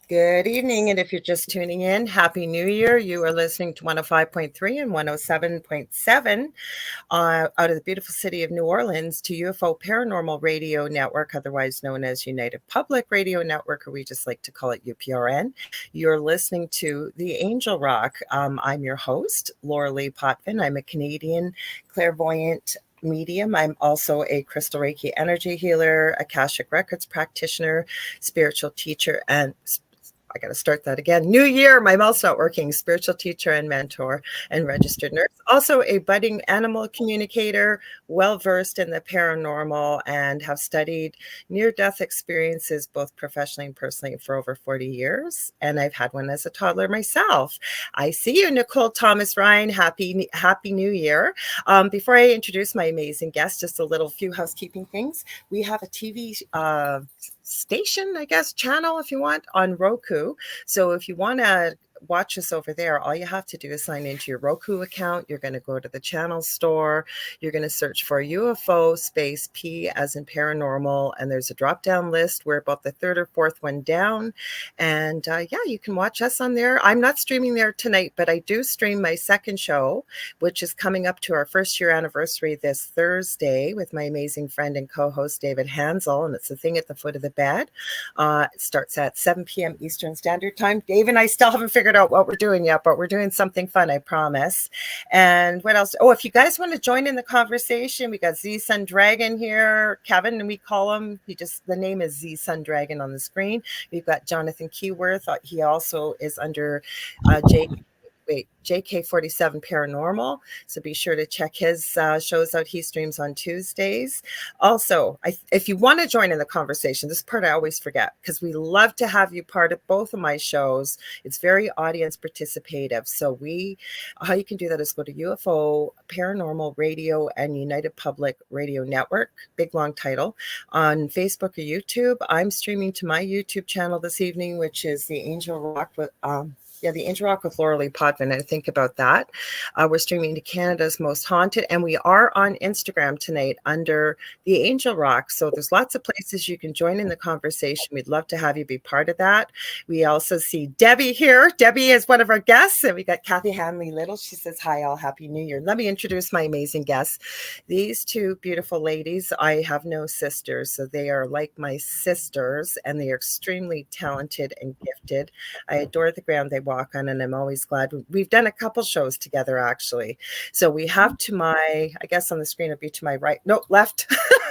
Good evening, and if you're just tuning in, Happy New Year. You are listening to 105.3 and 107.7 out of the beautiful city of New Orleans to UFO Paranormal Radio Network, otherwise known as United Public Radio Network, or we just like to call it UPRN. You're listening to The Angel Rock. I'm your host, Lorilei Potvin. I'm a Canadian clairvoyant medium. I'm also a crystal Reiki energy healer, Akashic Records practitioner, spiritual teacher, and I got to start that again. New year, my mouth's not working. Spiritual teacher and mentor and registered nurse. Also a budding animal communicator, well versed in the paranormal, and have studied near-death experiences both professionally and personally for over 40 years. And I've had one as a toddler myself. I see you, Nicole Thomas Ryan. Happy New Year. Before I introduce my amazing guest, just a little few housekeeping things. We have a TV station, I guess, channel if you want on Roku. So if you want to watch us over there, all you have to do is sign into your Roku account. You're going to go to the channel store. You're going to search for UFO space P as in paranormal. And there's a drop down list. We're about the third or fourth one down. And you can watch us on there. I'm not streaming there tonight, but I do stream my second show, which is coming up to our first year anniversary this Thursday with my amazing friend and co-host David Hansel. And it's The Thing at the Foot of the Bed. It starts at 7 p.m. Eastern Standard Time. Dave and I still haven't figured out what we're doing yet, but we're doing something fun, I promise. And what else? Oh, if you guys want to join in the conversation, we got Z Sun Dragon here, Kevin, and we call him, the name is Z Sun Dragon on the screen. We've got Jonathan Keyworth. He also is under JK47 Paranormal. So be sure to check his shows out. He streams on Tuesdays. Also, if you want to join in the conversation, this part I always forget because we love to have you part of both of my shows. It's very audience participative. So how you can do that is go to UFO Paranormal Radio and United Public Radio Network, big long title, on Facebook or YouTube. I'm streaming to my YouTube channel this evening, which is The Angel Rock with The Angel Rock with Lorilei Potvin. And think about that. We're streaming to Canada's Most Haunted, and we are on Instagram tonight under The Angel Rock. So there's lots of places you can join in the conversation. We'd love to have you be part of that. We also see Debbie here. Debbie is one of our guests, and we got Kathy Hanley Little. She says, hi, all, Happy New Year. Let me introduce my amazing guests. These two beautiful ladies, I have no sisters, so they are like my sisters, and they are extremely talented and gifted. I adore the ground they walk on, and I'm always glad. We've done a couple shows together, actually. So we have I guess on the screen it'll be to my right, no, left.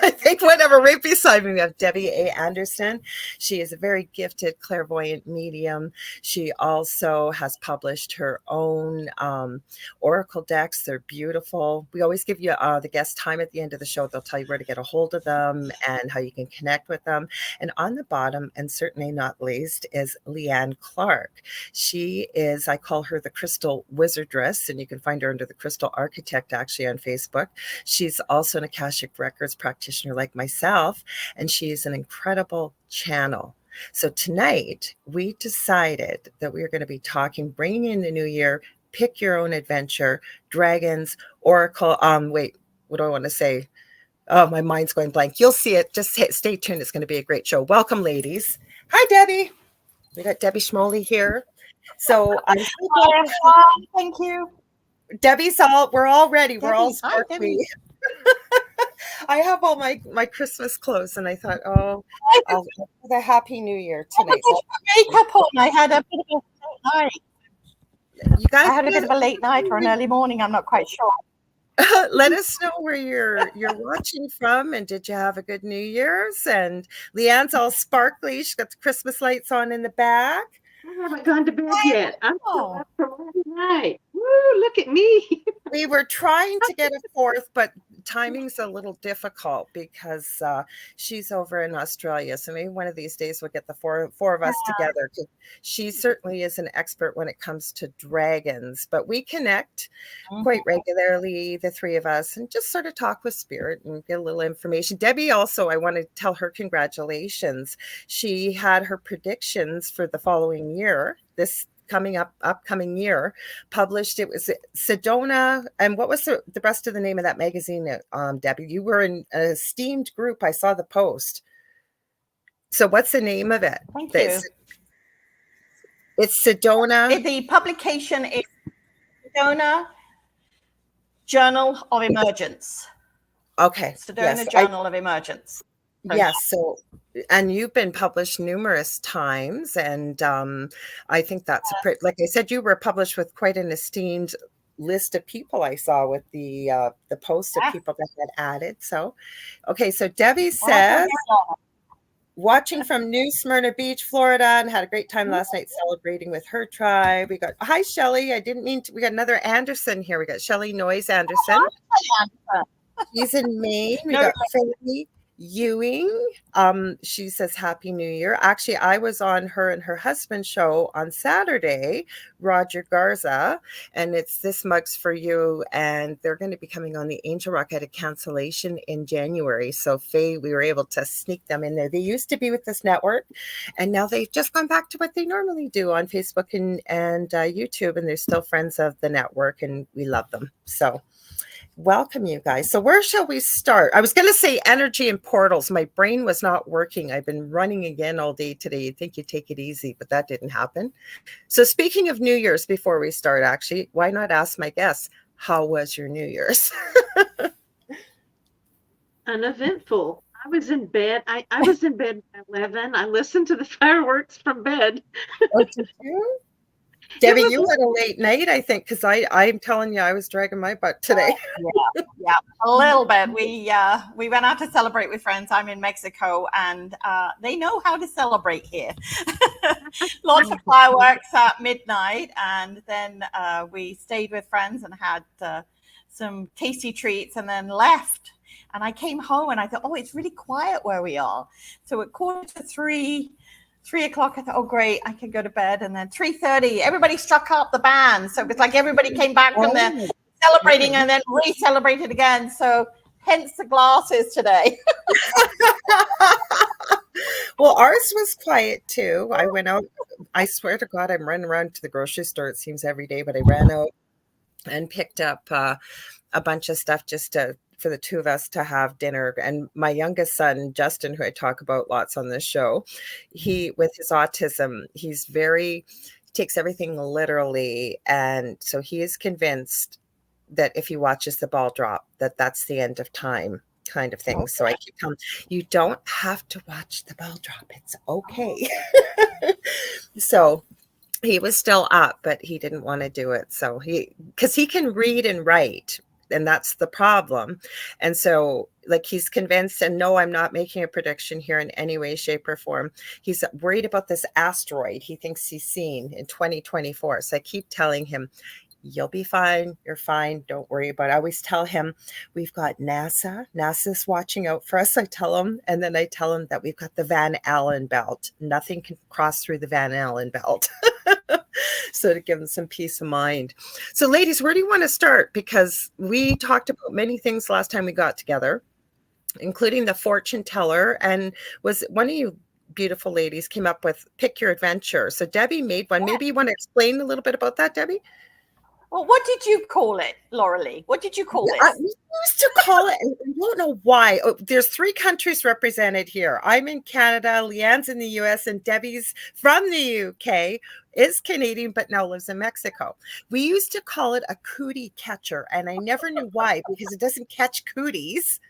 I think whatever, right beside me, we have Debbie A. Anderson. She is a very gifted clairvoyant medium. She also has published her own oracle decks. They're beautiful. We always give you the guest time at the end of the show. They'll tell you where to get a hold of them and how you can connect with them. And on the bottom, and certainly not least, is Leanne Clark. She is, I call her the Crystal Wizardress, and you can find her under the Crystal Architect actually on Facebook. She's also an Akashic Records practitioner like myself, and she's an incredible channel. So tonight we decided that we are going to be bringing in the new year, pick your own adventure, dragons, oracle. Wait, what do I want to say? Oh, my mind's going blank. You'll see it. Just stay tuned. It's going to be a great show. Welcome, ladies. Hi, Debbie. We got Debbie Schmoley here. So thank you. Debbie's we're all ready. We're all sparkly. I have all my Christmas clothes, and I thought, I'll have a Happy New Year tonight. Makeup on. I had a bit of a late night. You guys, I had a bit of a late night or an early morning. I'm not quite sure. Let us know where you're watching from, and did you have a good New Year's? And Leanne's all sparkly. She's got the Christmas lights on in the back. I haven't gone to bed yet. I'm still up for Friday night. Woo, look at me. We were trying to get a fourth, but timing's a little difficult because she's over in Australia. So maybe one of these days we'll get the four of us together. She certainly is an expert when it comes to dragons, but we connect quite regularly, the three of us, and just sort of talk with spirit and get a little information. Debbie also, I want to tell her congratulations. She had her predictions for the following year, this upcoming year, published. It was Sedona, and what was the rest of the name of that magazine, Debbie? You were in an esteemed group. I saw the post. So what's the name of it? Thank you. It's Sedona. The publication is Sedona Journal of Emergence. Okay. Sedona Yes, Journal of Emergence. Yes. So, and you've been published numerous times, and I think that's a pretty. Like I said, you were published with quite an esteemed list of people. I saw with the post of people that had added. So, okay. So Debbie says, watching from New Smyrna Beach, Florida, and had a great time last night celebrating with her tribe. We got hi Shelly. I didn't mean to. We got another Anderson here. We got Shelly Noyes Anderson. She's in Maine. We got Fanny Ewing. She says Happy New Year. Actually, I was on her and her husband's show on Saturday, Roger Garza, and it's This Mug's for You. And they're going to be coming on the Angel Rock at a cancellation in January. So Faye, we were able to sneak them in there. They used to be with this network, and now they've just gone back to what they normally do on Facebook and YouTube, and they're still friends of the network, and we love them. So welcome, you guys. So where shall we start? I was going to say energy and portals. My brain was not working. I've been running again all day today. You'd think you'd take it easy, but that didn't happen. So speaking of New Year's, before we start, actually, why not ask my guests, how was your New Year's? Uneventful. I was in bed. I was in bed at 11. I listened to the fireworks from bed. Oh, did you? Debbie, you had a late night, I think, because I'm telling you, I was dragging my butt today. Yeah, a little bit. We went out to celebrate with friends. I'm in Mexico, and they know how to celebrate here. Lots of fireworks at midnight, and then we stayed with friends and had some tasty treats, and then left. And I came home, and I thought, oh, it's really quiet where we are. So at 2:45, 3 o'clock, I thought, oh, great, I can go to bed. And then 3:30, everybody struck up the band. So it was like everybody came back from the celebrating and then re-celebrated again. So hence the glasses today. Well, ours was quiet too. I went out. I swear to God, I'm running around to the grocery store, it seems every day, but I ran out and picked up a bunch of stuff just for the two of us to have dinner. And my youngest son, Justin, who I talk about lots on this show, he, with his autism, takes everything literally. And so he is convinced that if he watches the ball drop, that's the end of time kind of thing. So I keep telling him, you don't have to watch the ball drop. It's okay. So he was still up, but he didn't want to do it. So because he can read and write, and that's the problem. And so like he's convinced, and no, I'm not making a prediction here in any way, shape, or form. He's worried about this asteroid he thinks he's seen in 2024. So I keep telling him, you'll be fine. You're fine. Don't worry about it. I always tell him we've got NASA. NASA's watching out for us. I tell him, and then I tell him that we've got the Van Allen belt. Nothing can cross through the Van Allen belt. So to give them some peace of mind. So ladies, where do you want to start? Because we talked about many things last time we got together, including the fortune teller. And was one of you beautiful ladies came up with pick your adventure. So Debbie made one. Maybe you want to explain a little bit about that, Debbie? Well, what did you call it, Lorilei? What did you call it? We used to call it, I don't know why. Oh, there's 3 countries represented here. I'm in Canada, Leanne's in the US, and Debbie's from the UK, is Canadian, but now lives in Mexico. We used to call it a cootie catcher, and I never knew why, because it doesn't catch cooties.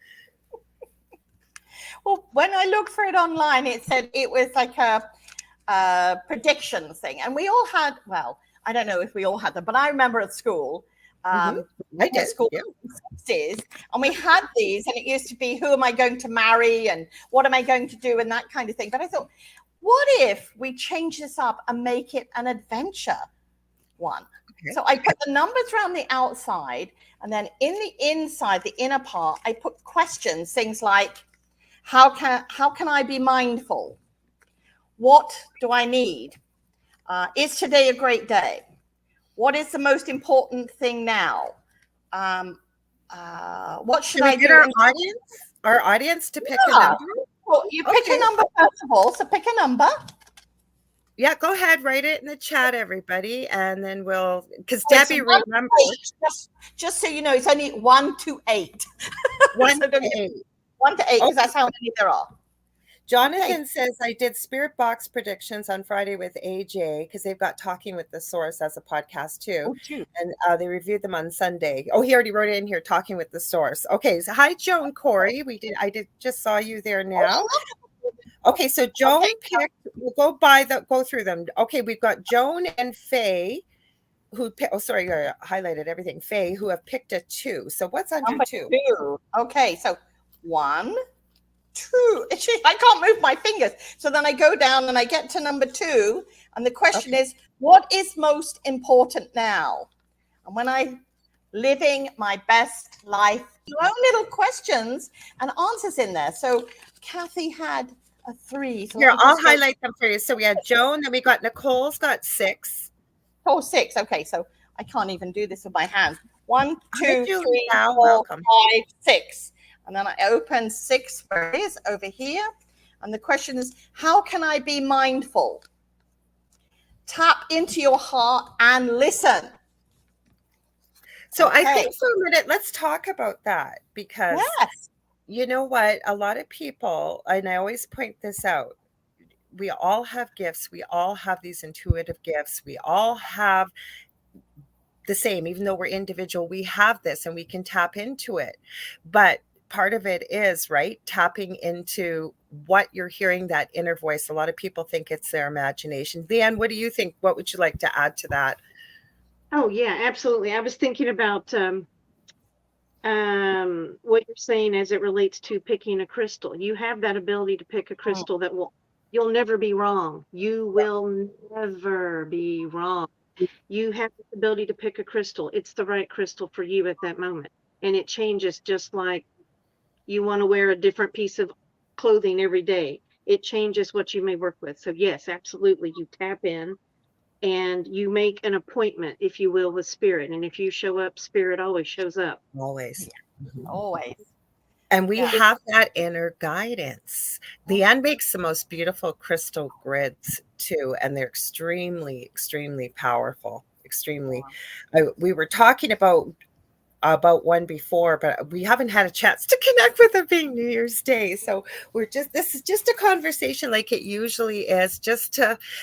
Well, when I looked for it online, it said it was like a prediction thing. And we all had, well, I don't know if we all had them, but I remember at school, I did, school in the 60s, and we had these, and it used to be, who am I going to marry and what am I going to do and that kind of thing. But I thought, what if we change this up and make it an adventure one? Okay. So I put the numbers around the outside, and then in the inside, the inner part, I put questions, things like, how can I be mindful? What do I need? Is today a great day? What is the most important thing now? What should I do? Our audience to pick a number? Well, you pick a number first of all. So pick a number. Yeah, go ahead. Write it in the chat, everybody. And then we'll, because Debbie remembers. Just so you know, it's only 1 to 8. 1 to 8. 1 to 8, because that's how many there are. Jonathan says, I did Spirit Box predictions on Friday with AJ because they've got Talking with the Source as a podcast too. And they reviewed them on Sunday. Oh, he already wrote it in here, Talking with the Source. Okay, so hi, Joan Corey. I just saw you there now. Okay, so Joan picked, we'll go through them. Okay, we've got Joan and Faye who highlighted everything. Faye, who have picked a 2. So what's under Number 2? 2. Okay, so 1, 2. I can't move my fingers. So then I go down and I get to number 2. And the question is, what is most important now? And when I'm living my best life, your own little questions and answers in there. So Kathy had a 3. So here, I'll highlight them for you. So we had Joan, then we got Nicole's got 6. Oh, 6. Okay, so I can't even do this with my hands. 1, 2, 3, Wow, 4, welcome. 5, 6. And then I open 6 ways over here. And the question is, how can I be mindful? Tap into your heart and listen. So I think for a minute, let's talk about that because you know what? A lot of people, and I always point this out, we all have gifts. We all have these intuitive gifts. We all have the same, even though we're individual, we have this and we can tap into it. But part of it is, right, tapping into what you're hearing, that inner voice. A lot of people think it's their imagination. Leanne, what do you think? What would you like to add to that? Oh, yeah, absolutely. I was thinking about what you're saying as it relates to picking a crystal. You have that ability to pick a crystal that you'll never be wrong. You will never be wrong. You have the ability to pick a crystal. It's the right crystal for you at that moment. And it changes, just like you want to wear a different piece of clothing every day. It changes what you may work with. So yes, absolutely. You tap in and you make an appointment, if you will, with spirit. And if you show up, spirit always shows up. Always. Always. And we have that inner guidance. Leanne makes the most beautiful crystal grids too, and they're extremely, extremely powerful. Extremely. We were talking about one before, but we haven't had a chance to connect with it being New Year's Day. So this is just a conversation like it usually is,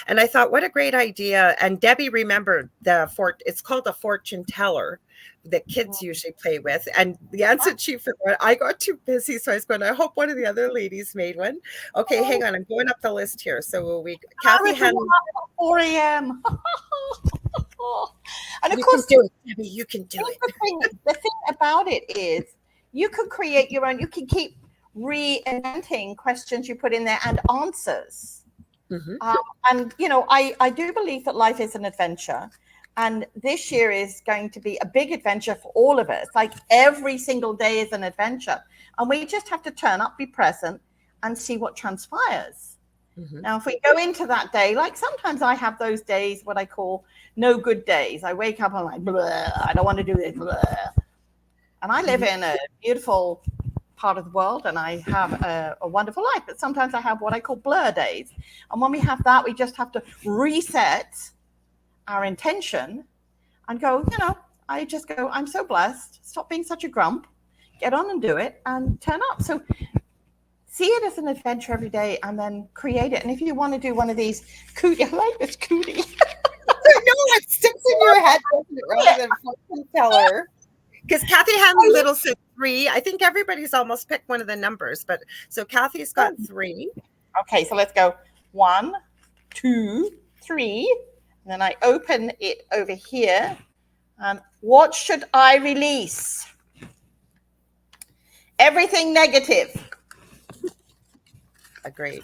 and I thought, what a great idea. And Debbie remembered it's called a fortune teller that kids usually play with. And the answer she forgot. I got too busy. So I was going, I hope one of the other ladies made one. Okay, hang on. I'm going up the list here. So Kathy had 4 a.m. And of course, you can do it. The thing about it is you could create your own, you can keep reinventing questions you put in there and answers. And, you know, I do believe that life is an adventure. And this year is going to be a big adventure for all of us. Like every single day is an adventure. And we just have to turn up, be present, and see what transpires. Now, if we go into that day, like sometimes I have those days, what I call no good days. I wake up and I'm like, blah, I don't want to do this. Blah. And I live in a beautiful part of the world and I have a wonderful life. But sometimes I have what I call blur days. And when we have that, we just have to reset our intention and go, you know, I just go, I'm so blessed. Stop being such a grump. Get on and do it and turn up. So see it as an adventure every day and then create it. And if you want to do one of these cootie, I like this cootie. I know it sticks in your head, doesn't it, rather than fortune teller. Because Kathy Hanley Little said 3. I think everybody's almost picked one of the numbers, but so Kathy's got 3. Okay, so let's go 1, 2, 3. And then I open it over here. And what should I release? Everything negative. Agreed.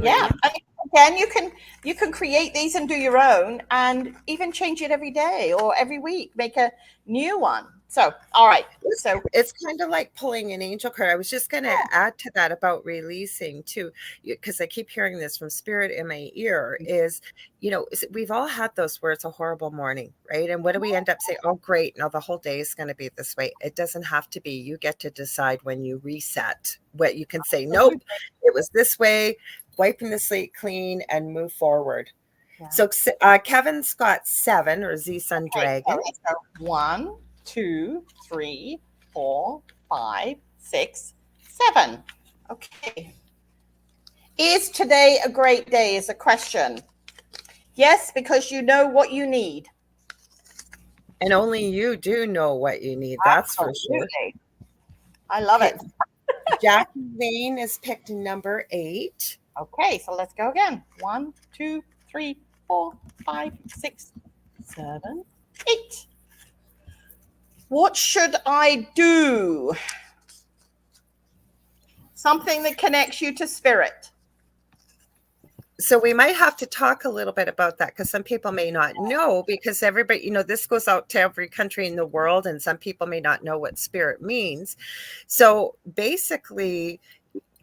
Yeah. And again, you can create these and do your own and even change it every day or every week. Make a new one. So, all right. So it's kind of like pulling an angel card. I was just going to add to that about releasing too, because I keep hearing this from spirit in my ear is, you know, we've all had those where it's a horrible morning, right? And what do we end up saying? Oh, great. Now the whole day is going to be this way. It doesn't have to be. You get to decide when you reset what you can say. Nope, it was this way, wiping the slate clean and move forward. Yeah. So Kevin's got 7 or Z Sun Dragon. So 1, 2, 3, 4, 5, 6, 7. Okay. Is today a great day is a question. Yes, because you know what you need. And only you do know what you need. That's for sure. Absolutely. I love Okay. it. Jackie Lane is picked number 8. Okay, so let's go again. 1, 2, 3, 4, 5, 6, 7, 8. What should I do? Something that connects you to spirit. So we might have to talk a little bit about that because some people may not know, because everybody, this goes out to every country in the world, and some people may not know what spirit means. So basically,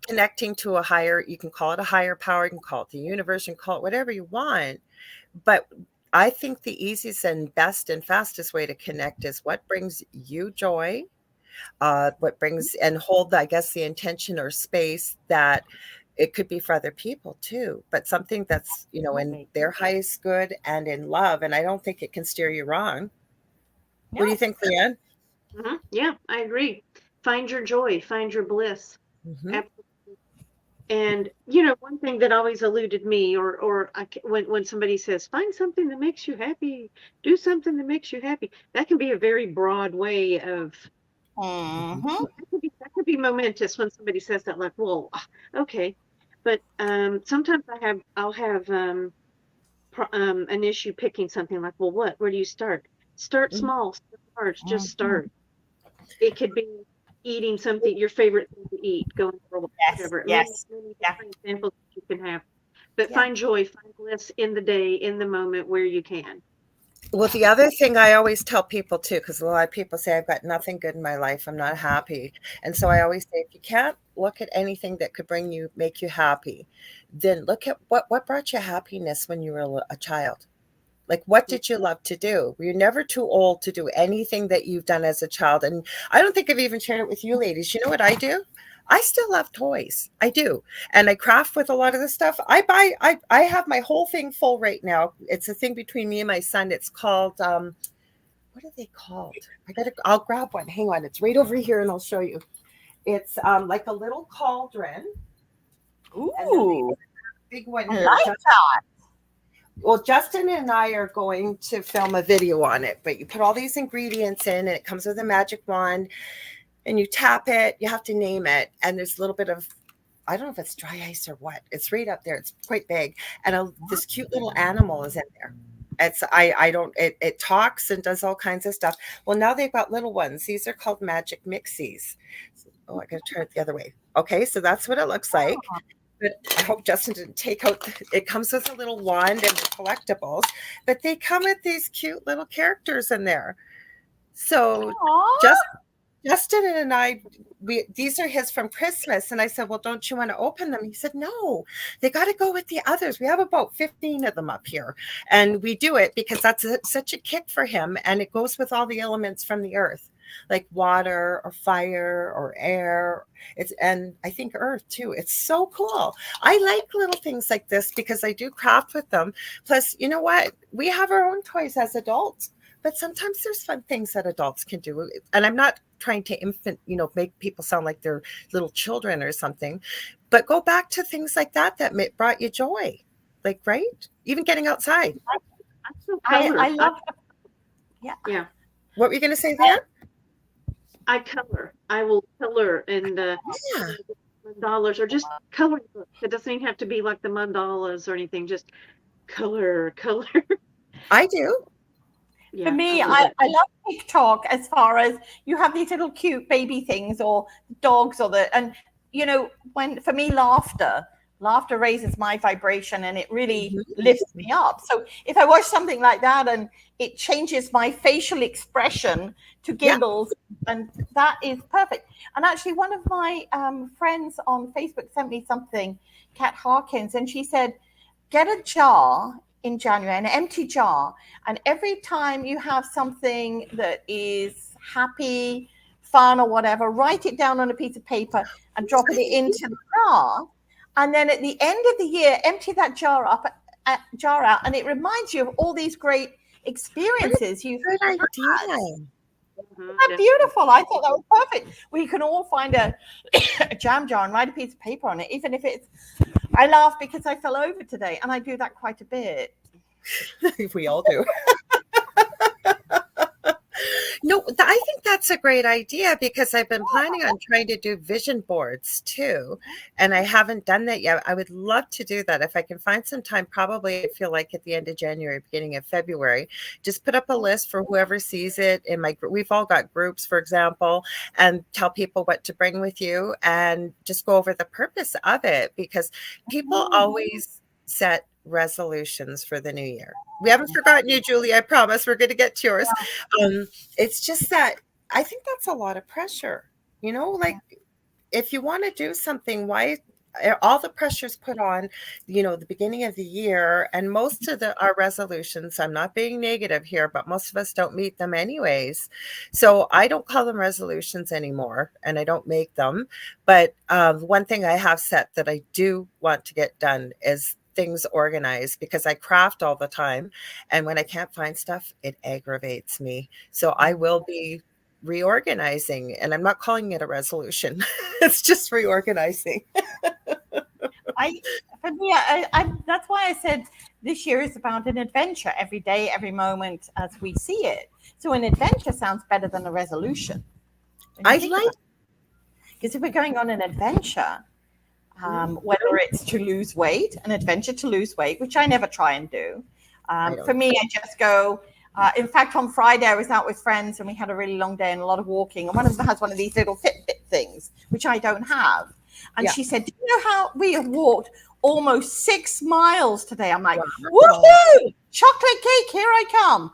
connecting to a higher, you can call it a higher power, you can call it the universe, you can call it whatever you want. But I think the easiest and best and fastest way to connect is what brings you joy, what brings and hold, I guess, the intention or space that it could be for other people too, but something that's, in their highest good and in love. And I don't think it can steer you wrong. No. What do you think, Leanne? Mm-hmm. Yeah, I agree. Find your joy, find your bliss. Mm-hmm. Absolutely. And one thing that always eluded me, when somebody says, find something that makes you happy, do something that makes you happy, that can be a very broad way of. Mm-hmm. That could be momentous when somebody says that, like, well, okay. But sometimes I'll have an issue picking something like, well, where do you start? Start small, start large, just start. It could be eating something, your favorite thing to eat, going for whatever. Yes. Many different examples that you can have. But find joy, find bliss in the day, in the moment where you can. Well, the other thing I always tell people too, because a lot of people say, I've got nothing good in my life, I'm not happy. And so I always say, if you can't look at anything that could make you happy, then look at what brought you happiness when you were a child. Like, what did you love to do? You're never too old to do anything that you've done as a child. And I don't think I've even shared it with you ladies. You know what I do? I still love toys. I do. And I craft with a lot of the stuff. I have my whole thing full right now. It's a thing between me and my son. It's called, what are they called? I'll grab one. Hang on. It's right over here and I'll show you. It's like a little cauldron. Ooh. Big one. I like that. Well, Justin and I are going to film a video on it, but you put all these ingredients in and it comes with a magic wand and you tap it, you have to name it. And there's a little bit of, I don't know if it's dry ice or what. It's right up there. It's quite big. And this cute little animal is in there. It talks and does all kinds of stuff. Well, now they've got little ones. These are called magic mixies. Oh, I got to turn it the other way. Okay. So that's what it looks like. But I hope Justin didn't take out, it comes with a little wand and collectibles, but they come with these cute little characters in there. So Justin and I, these are his from Christmas. And I said, well, don't you want to open them? He said, no, they got to go with the others. We have about 15 of them up here. And we do it because that's such a kick for him. And it goes with all the elements from the earth, like water or fire or air. And I think earth too. It's so cool. I like little things like this because I do craft with them. Plus, you know what? We have our own toys as adults, but sometimes there's fun things that adults can do. And I'm not trying to make people sound like they're little children or something, but go back to things like that brought you joy. Like, right? Even getting outside. I love Yeah. What were you going to say there? I color. I will color and mandalas or just coloring books. It doesn't even have to be like the mandalas or anything. Just color. I do. For me, I love TikTok as far as you have these little cute baby things or dogs for me, laughter raises my vibration and it really lifts me up. So if I watch something like that and it changes my facial expression to giggles, and that is perfect. And actually one of my friends on Facebook sent me something, Kat Harkins, and she said, get a jar in January, an empty jar, and every time you have something that is happy, fun or whatever, write it down on a piece of paper and drop it into the jar. And then at the end of the year, empty that jar out, and it reminds you of all these great experiences you've had. Beautiful. I thought that was perfect. We can all find a jam jar and write a piece of paper on it, even if it's I laugh because I fell over today, and I do that quite a bit. We all do. No, I think that's a great idea because I've been planning on trying to do vision boards too, and I haven't done that yet. I would love to do that if I can find some time. Probably, I feel like at the end of January, beginning of February, just put up a list for whoever sees it in my group. We've all got groups, for example, and tell people what to bring with you, and just go over the purpose of it because people always set resolutions for the new year. We haven't forgotten you, Julie. I promise we're going to get to yours. It's just that I think that's a lot of pressure. Like if you want to do something, why all the pressure's put on, the beginning of the year, and most of our resolutions, I'm not being negative here, but most of us don't meet them anyways. So I don't call them resolutions anymore, and I don't make them. But one thing I have set that I do want to get done is things organized because I craft all the time. And when I can't find stuff, it aggravates me. So I will be reorganizing, and I'm not calling it a resolution. It's just reorganizing. For me, that's why I said this year is about an adventure every day, every moment as we see it. So an adventure sounds better than a resolution. I like, because if we're going on an adventure, whether it's to lose weight, an adventure to lose weight, which I never try and do. For me, I just go. In fact, on Friday, I was out with friends and we had a really long day and a lot of walking. And one of them has one of these little Fitbit things, which I don't have. And she said, do you know how we have walked almost 6 miles today? I'm like, woohoo! Chocolate cake, here I come.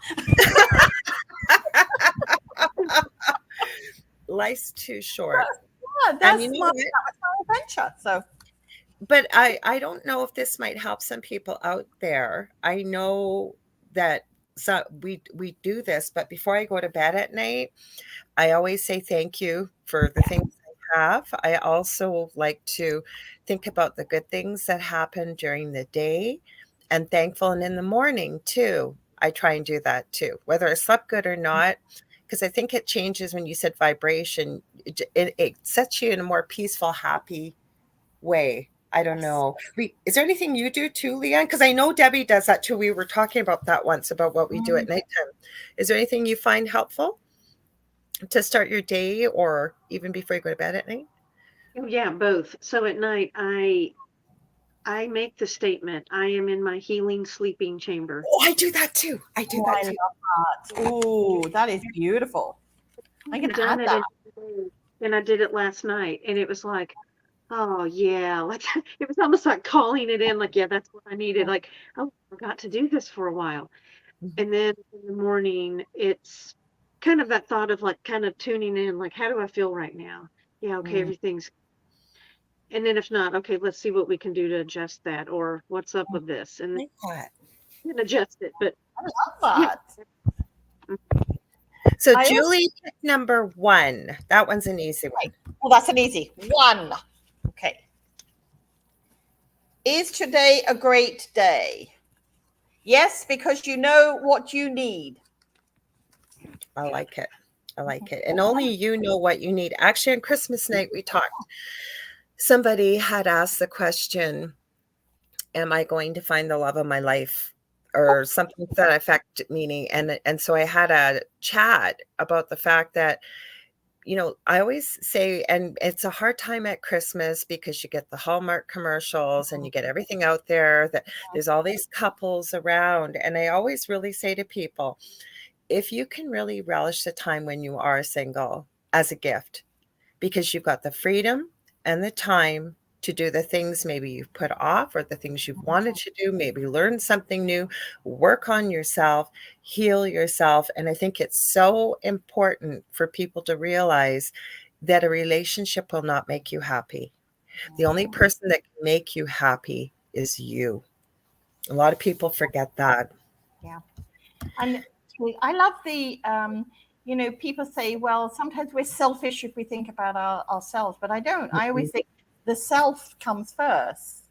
Life's too short. Yeah, that was my adventure. So, but I don't know if this might help some people out there. I know that we do this, but before I go to bed at night, I always say thank you for the things I have. I also like to think about the good things that happen during the day and thankful. And in the morning too, I try and do that too, whether I slept good or not. Because I think it changes when you said vibration. It sets you in a more peaceful, happy way. I don't know. Is there anything you do too, Leanne? Because I know Debbie does that too. We were talking about that once, about what we do at nighttime. Is there anything you find helpful to start your day or even before you go to bed at night? Oh, yeah, both. So at night, I make the statement, I am in my healing sleeping chamber. Oh, I do that too. I do that too. Oh, that is beautiful. I can add that. And I did it last night, and it was like, oh yeah, like it was almost like calling it in, like, yeah, that's what I needed. Like, oh, I forgot to do this for a while. And then in the morning, it's kind of that thought of like kind of tuning in, like, how do I feel right now? Yeah, okay, everything's. And then if not, okay, let's see what we can do to adjust that, or what's up with this, and then adjust it. But I love that. So Julie picked number 1. That one's an easy one. Well, that's an easy one. Okay. Is today a great day? Yes, because you know what you need. I like it. I like it. And only you know what you need. Actually, on Christmas night, we talked. Somebody had asked the question, am I going to find the love of my life? Or something to that effect, meaning, and so I had a chat about the fact that, I always say, and it's a hard time at Christmas because you get the Hallmark commercials and you get everything out there, that there's all these couples around. And I always really say to people, if you can really relish the time when you are single as a gift, because you've got the freedom and the time to do the things maybe you've put off or the things you've wanted to do, maybe learn something new, work on yourself, heal yourself. And I think it's so important for people to realize that a relationship will not make you happy. The only person that can make you happy is you. A lot of people forget that. Yeah. And I love the, people say, well, sometimes we're selfish if we think about ourselves, but I don't. I always think the self comes first.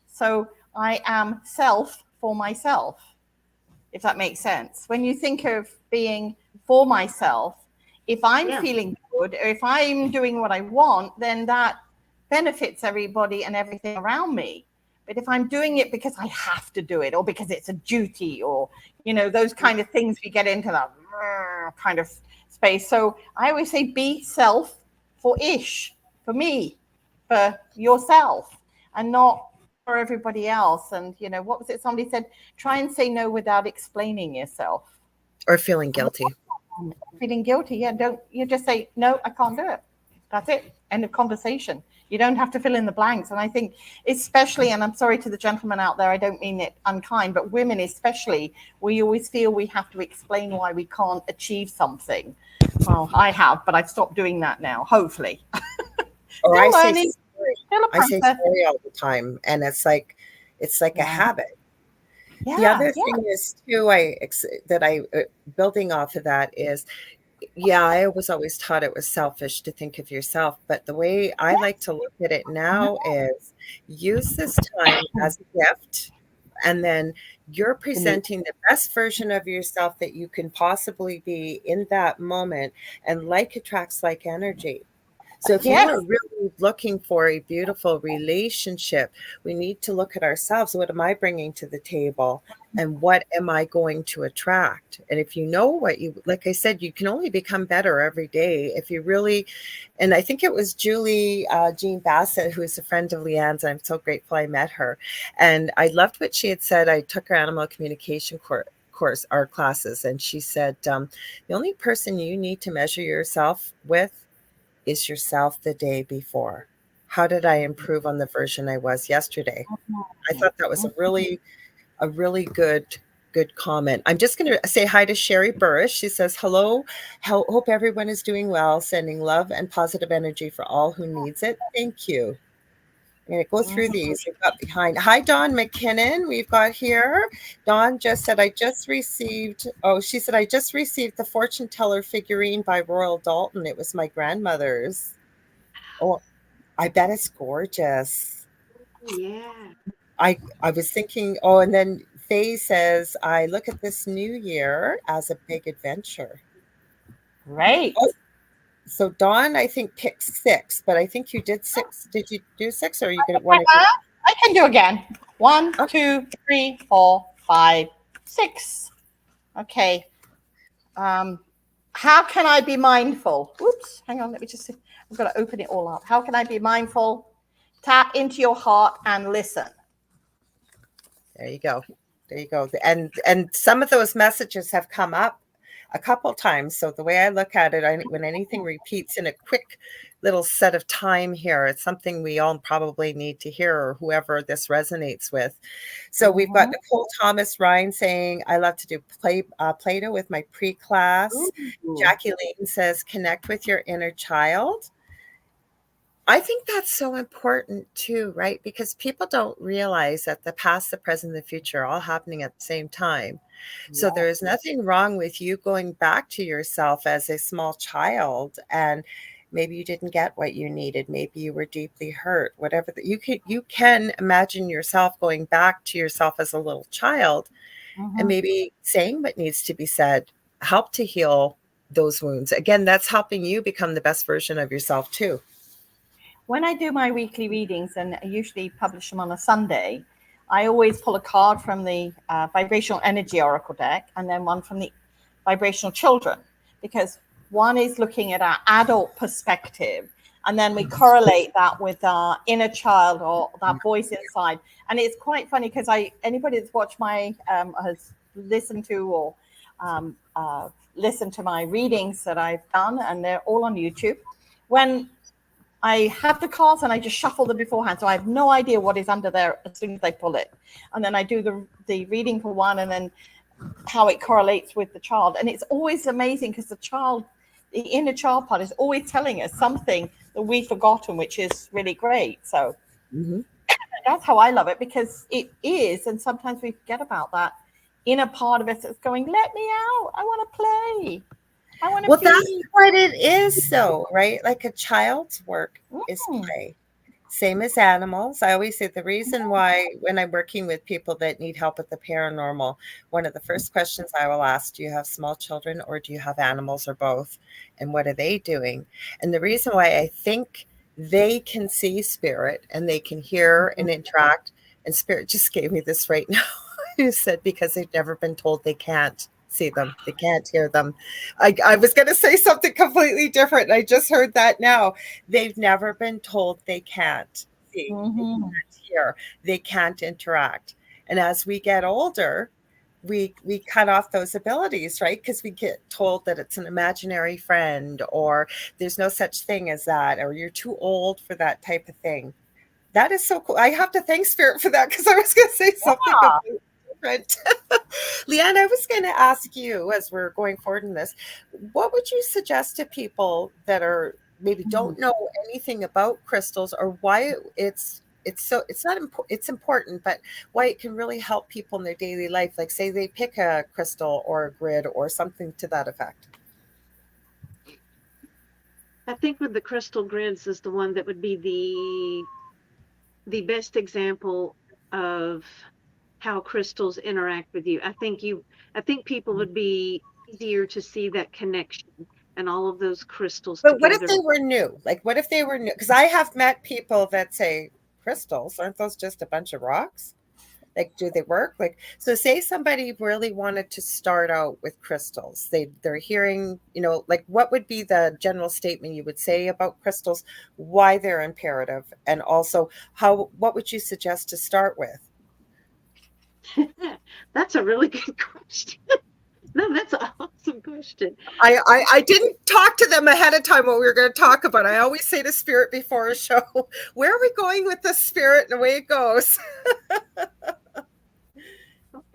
So I am self for myself, if that makes sense. When you think of being for myself, if I'm feeling good, or if I'm doing what I want, then that benefits everybody and everything around me. But if I'm doing it because I have to do it, or because it's a duty, or, those kind of things, we get into that kind of space. So I always say, be self for Ish, for me, for yourself, and not for everybody else. And, what was it? Somebody said, try and say no without explaining yourself. Or feeling guilty. Feeling guilty. Yeah. Don't you just say, no, I can't do it. That's it. End of conversation. You don't have to fill in the blanks. And I think especially, and I'm sorry to the gentlemen out there, I don't mean it unkind, but women especially, we always feel we have to explain why we can't achieve something. Well, I have, but I've stopped doing that now, hopefully. Or I learning. say sorry all the time. And it's like a habit. Yeah, The other thing is too, building off of that is, I was always taught it was selfish to think of yourself. But the way I like to look at it now is use this time as a gift. And then you're presenting the best version of yourself that you can possibly be in that moment. And like attracts like energy. So if you are really looking for a beautiful relationship, we need to look at ourselves. What am I bringing to the table? And what am I going to attract? And if you know like I said, you can only become better every day if you really, and I think it was Julie Jean Bassett, who is a friend of Leanne's. I'm so grateful I met her. And I loved what she had said. I took her animal communication course, our classes. And she said, the only person you need to measure yourself with is yourself the day before. How did I improve on the version I was yesterday? I thought that was a really good comment. I'm just going to say hi to Sherry Burris. She says, hello. Hope everyone is doing well. Sending love and positive energy for all who needs it. Thank you. I'm going to go through these. We've got behind. Hi, Dawn McKinnon. We've got here. Dawn just said, I just received the fortune teller figurine by Royal Dalton. It was my grandmother's. Oh, I bet it's gorgeous. Yeah. I was thinking, and then Faye says, I look at this new year as a big adventure. Great. Oh, so Dawn, I think, picked 6, but I think you did 6. Did you do 6, or are you going to want to do? I can do again. 1, 2, 3, 4, 5, 6. Okay. How can I be mindful? Oops, hang on. Let me just see. I've got to open it all up. How can I be mindful? Tap into your heart and listen. There you go. And some of those messages have come up a couple times. So the way I look at it, when anything repeats in a quick little set of time here, it's something we all probably need to hear, or whoever this resonates with. So we've got Nicole Thomas Ryan saying, I love to do Play-Doh with my pre-class. Jackie Layton says, connect with your inner child. I think that's so important too, right? Because people don't realize that the past, the present, the future are all happening at the same time. So there is nothing wrong with you going back to yourself as a small child, and maybe you didn't get what you needed. Maybe you were deeply hurt, whatever. You can imagine yourself going back to yourself as a little child, and maybe saying what needs to be said, help to heal those wounds. Again, that's helping you become the best version of yourself too. When I do my weekly readings, and I usually publish them on a Sunday, I always pull a card from the Vibrational Energy Oracle deck, and then one from the Vibrational Children, because one is looking at our adult perspective, and then we correlate that with our inner child, or that voice inside. And it's quite funny because anybody that's watched my has listened to or listened to my readings that I've done, and they're all on YouTube. When I have the cards and I just shuffle them beforehand, so I have no idea what is under there as soon as I pull it. And then I do the reading for one, and then how it correlates with the child. And it's always amazing because the inner child part is always telling us something that we've forgotten, which is really great. So that's how I love it, because it is, and sometimes we forget about that inner part of us that's going, let me out, I want to play. Well, that's what it is, though, right? Like a child's work is play. Same as animals. I always say the reason why, when I'm working with people that need help with the paranormal, one of the first questions I will ask, do you have small children, or do you have animals, or both? And what are they doing? And the reason why I think they can see spirit and they can hear and interact And Spirit just gave me this right now. You said because they've never been told they can't see them, they can't hear them. I was going to say something completely different. I just heard that now. They've never been told they can't see, they can't hear, they can't interact. And as we get older, we cut off those abilities, right? Because we get told that it's an imaginary friend, or there's no such thing as that, or you're too old for that type of thing. That is so cool. I have to thank Spirit for that, because I was going to say something completely different. Leanne, I was going to ask you, as we're going forward in this, what would you suggest to people that are maybe don't know anything about crystals, or why it's important, but why it can really help people in their daily life? Like, say they pick a crystal or a grid or something to that effect. I think with the crystal grids is the one that would be the best example of how crystals interact with you. I think people would be easier to see that connection and all of those crystals But together. what if they were new? Like, what if they were new? Because I have met people that say, crystals, aren't those just a bunch of rocks? Like, do they work? Like, so say somebody really wanted to start out with crystals. They're hearing, like, what would be the general statement you would say about crystals, why they're imperative, and also what would you suggest to start with? That's a really good question. No, that's an awesome question. I didn't talk to them ahead of time what we were going to talk about. I always say to Spirit before a show, where are we going with this, Spirit? And away it goes.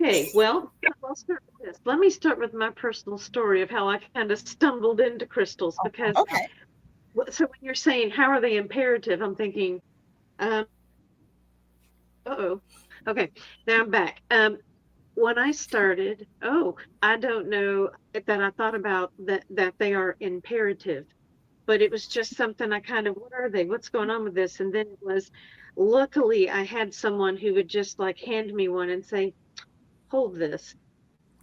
Okay, well, I'll start with this. Let me start with my personal story of how I kind of stumbled into crystals, because Okay. So when you're saying how are they imperative, I'm thinking, okay, now I'm back. When I started, I don't know that I thought about that they are imperative, but it was just something I kind of, what are they? What's going on with this? And then it was, luckily I had someone who would just like hand me one and say, hold this.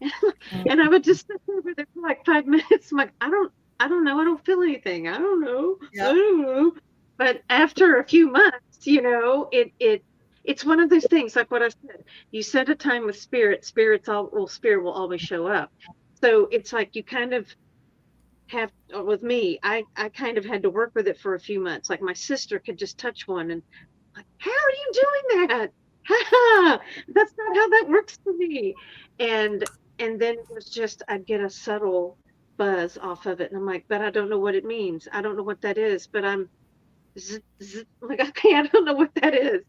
And I would just sit there with it for like 5 minutes. I'm like, I don't know. I don't feel anything. I don't know. Yep. I don't know. But after a few months, it's one of those things, like what I said. You set a time with spirit. Spirit will always show up. So it's like you kind of have, with me, I kind of had to work with it for a few months. Like my sister could just touch one and like, how are you doing that? That's not how that works for me. And then it was just, I'd get a subtle buzz off of it. And I'm like, but I don't know what it means. I don't know what that is, but I'm like, okay, I don't know what that is.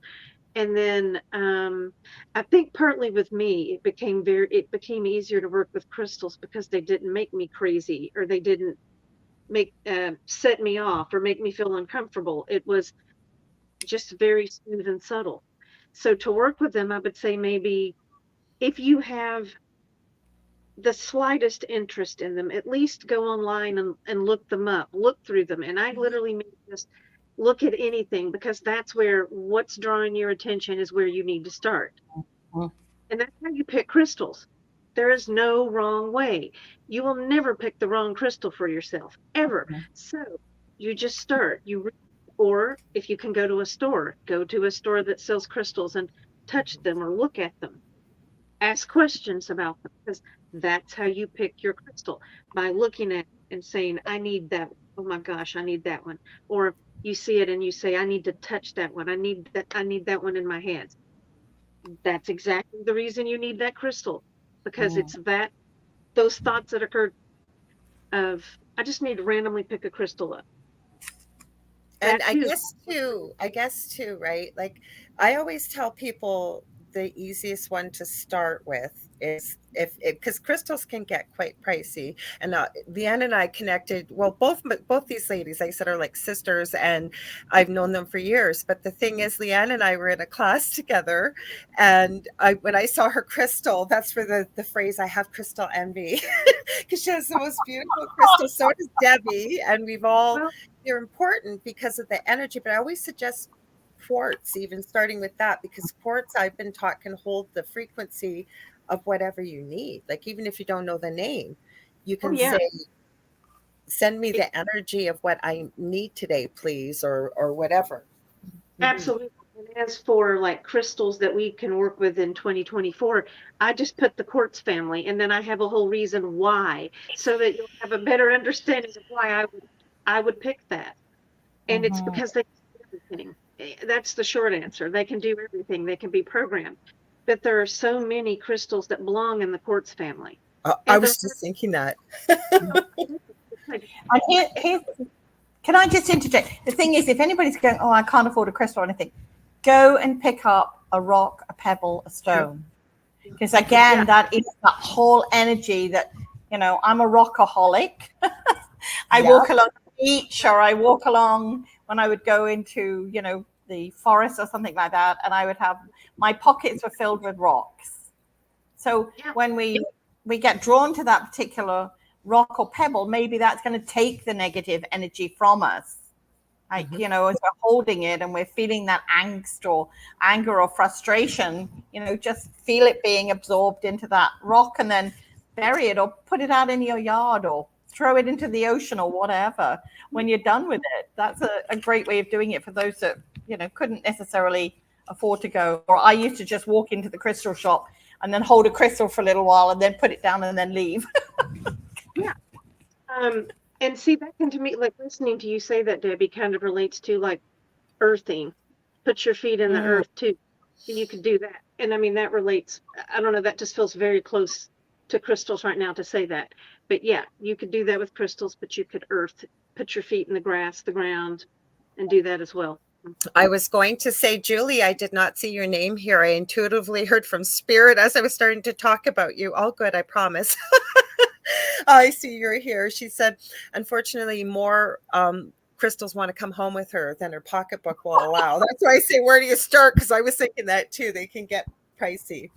And then I think partly with me, it became easier to work with crystals because they didn't make me crazy, or they didn't set me off or make me feel uncomfortable. It was just very smooth and subtle. So to work with them, I would say maybe if you have the slightest interest in them, at least go online and look them up, look through them. And I literally mean just look at anything, because that's where what's drawing your attention is where you need to start. And that's how you pick crystals. There is no wrong way. You will never pick the wrong crystal for yourself, ever. So you just start. Or if you can go to a store that sells crystals and touch them or look at them. Ask questions about them, because that's how you pick your crystal, by looking at it and saying, I need that. Oh my gosh, I need that one. Or you see it and you say, I need to touch that one. I need that one in my hands. That's exactly the reason you need that crystal, because it's those thoughts that occurred of, I just need to randomly pick a crystal up. And I guess too, right? Like, I always tell people the easiest one to start with is because crystals can get quite pricey. And Leanne and I connected. Well, both these ladies, like I said, are like sisters, and I've known them for years. But the thing is, Leanne and I were in a class together, and when I saw her crystal, that's where the phrase "I have crystal envy," because she has the most beautiful crystals. So does Debbie, and they're important because of the energy. But I always suggest quartz, even starting with that, because quartz, I've been taught, can hold the frequency of whatever you need. Like, even if you don't know the name, you can say, send me the energy of what I need today, please, or whatever. Absolutely. And as for like crystals that we can work with in 2024, I just put the quartz family, and then I have a whole reason why, so that you'll have a better understanding of why I would pick that. And it's because they can do everything. That's the short answer. They can do everything. They can be programmed. But there are so many crystals that belong in the quartz family. I And was just thinking that. And can I just interject? The thing is, if anybody's going, oh, I can't afford a crystal or anything, go and pick up a rock, a pebble, a stone. Because again, that is that whole energy that, I'm a rockaholic. I walk along the beach, or I walk along when I would go into, the forest or something like that, and I would have my pockets were filled with rocks. So when we get drawn to that particular rock or pebble, maybe that's going to take the negative energy from us. Like, as we're holding it and we're feeling that angst or anger or frustration, just feel it being absorbed into that rock, and then bury it or put it out in your yard or throw it into the ocean or whatever when you're done with it. That's a great way of doing it for those that, couldn't necessarily afford to go. Or I used to just walk into the crystal shop and then hold a crystal for a little while and then put it down and then leave. And see, that can, to me, like listening to you say that, Debbie, kind of relates to like earthing. Put your feet in the earth too. You could do that. And I mean, that relates, I don't know, that just feels very close to crystals right now to say that. But yeah, you could do that with crystals, but you could put your feet in the grass, the ground, and do that as well. I was going to say, Julie, I did not see your name here. I intuitively heard from Spirit as I was starting to talk about you. All good, I promise. I see you're here. She said, unfortunately, more crystals want to come home with her than her pocketbook will allow. That's why I say, where do you start? Because I was thinking that too. They can get pricey.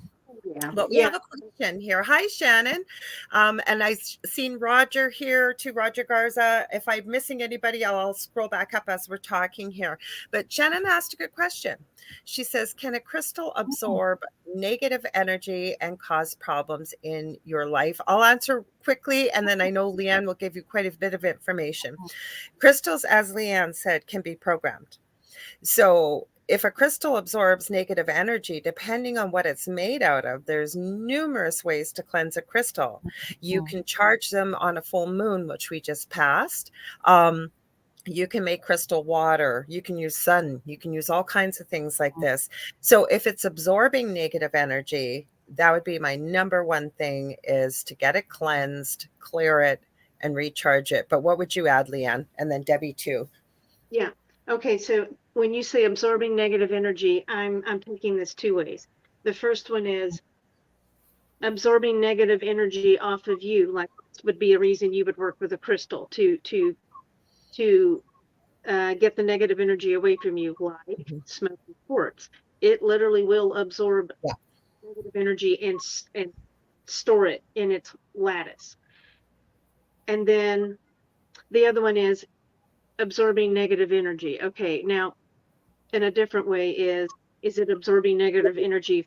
But we have a question here. Hi, Shannon. And I've seen Roger here too, Roger Garza. If I'm missing anybody, I'll scroll back up as we're talking here. But Shannon asked a good question. She says, can a crystal absorb negative energy and cause problems in your life? I'll answer quickly, and then I know Leanne will give you quite a bit of information. Crystals, as Leanne said, can be programmed. So if a crystal absorbs negative energy, depending on what it's made out of, there's numerous ways to cleanse a crystal. You can charge them on a full moon, which we just passed. You can make crystal water. You can use sun. You can use all kinds of things like this. So if it's absorbing negative energy, that would be my number one thing, is to get it cleansed, clear it, and recharge it. But what would you add, Leanne? And then Debbie too. Yeah. Okay. So when you say absorbing negative energy, I'm taking this two ways. The first one is absorbing negative energy off of you. Like, this would be a reason you would work with a crystal to get the negative energy away from you, like smoking quartz. It literally will absorb negative energy and store it in its lattice. And then the other one is absorbing negative energy. Okay, now in a different way is it absorbing negative energy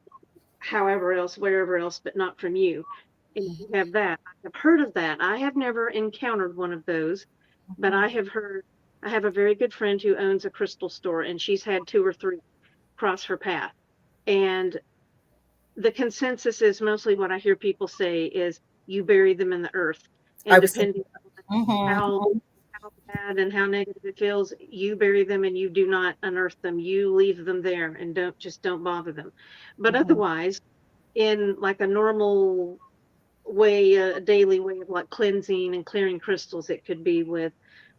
however else, wherever else, but not from you? And if you have that, I have heard of that. I have never encountered one of those, but I have heard. I have a very good friend who owns a crystal store, and she's had 2 or 3 cross her path. And the consensus is mostly what I hear people say is you bury them in the earth. And depending on how bad and how negative it feels, you bury them and you do not unearth them. You leave them there and don't bother them. But otherwise, in like a normal way, a daily way of like cleansing and clearing crystals, it could be with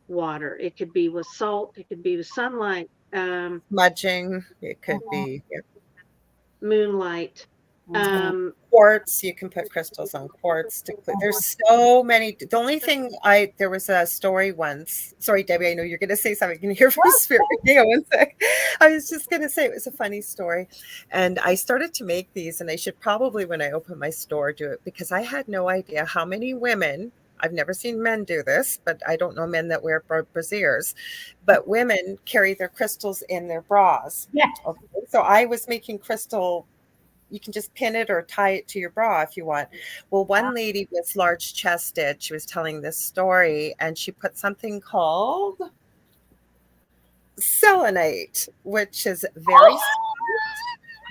water, it could be with salt, it could be with sunlight, Smudging, it could be moonlight, quartz. You can put crystals on quartz to clear. There's so many. The only thing there was a story once. Sorry, Debbie, I know you're going to say something. Can you hear from Spirit? Hang on one sec. I was just going to say it was a funny story, and I started to make these, and I should probably, when I open my store, do it, because I had no idea how many women. I've never seen men do this, but I don't know men that wear brassieres, but women carry their crystals in their bras. Yeah. Okay. So I was making crystal. You can just pin it or tie it to your bra if you want. Well, one lady was large chested. She was telling this story, and she put something called selenite, which is very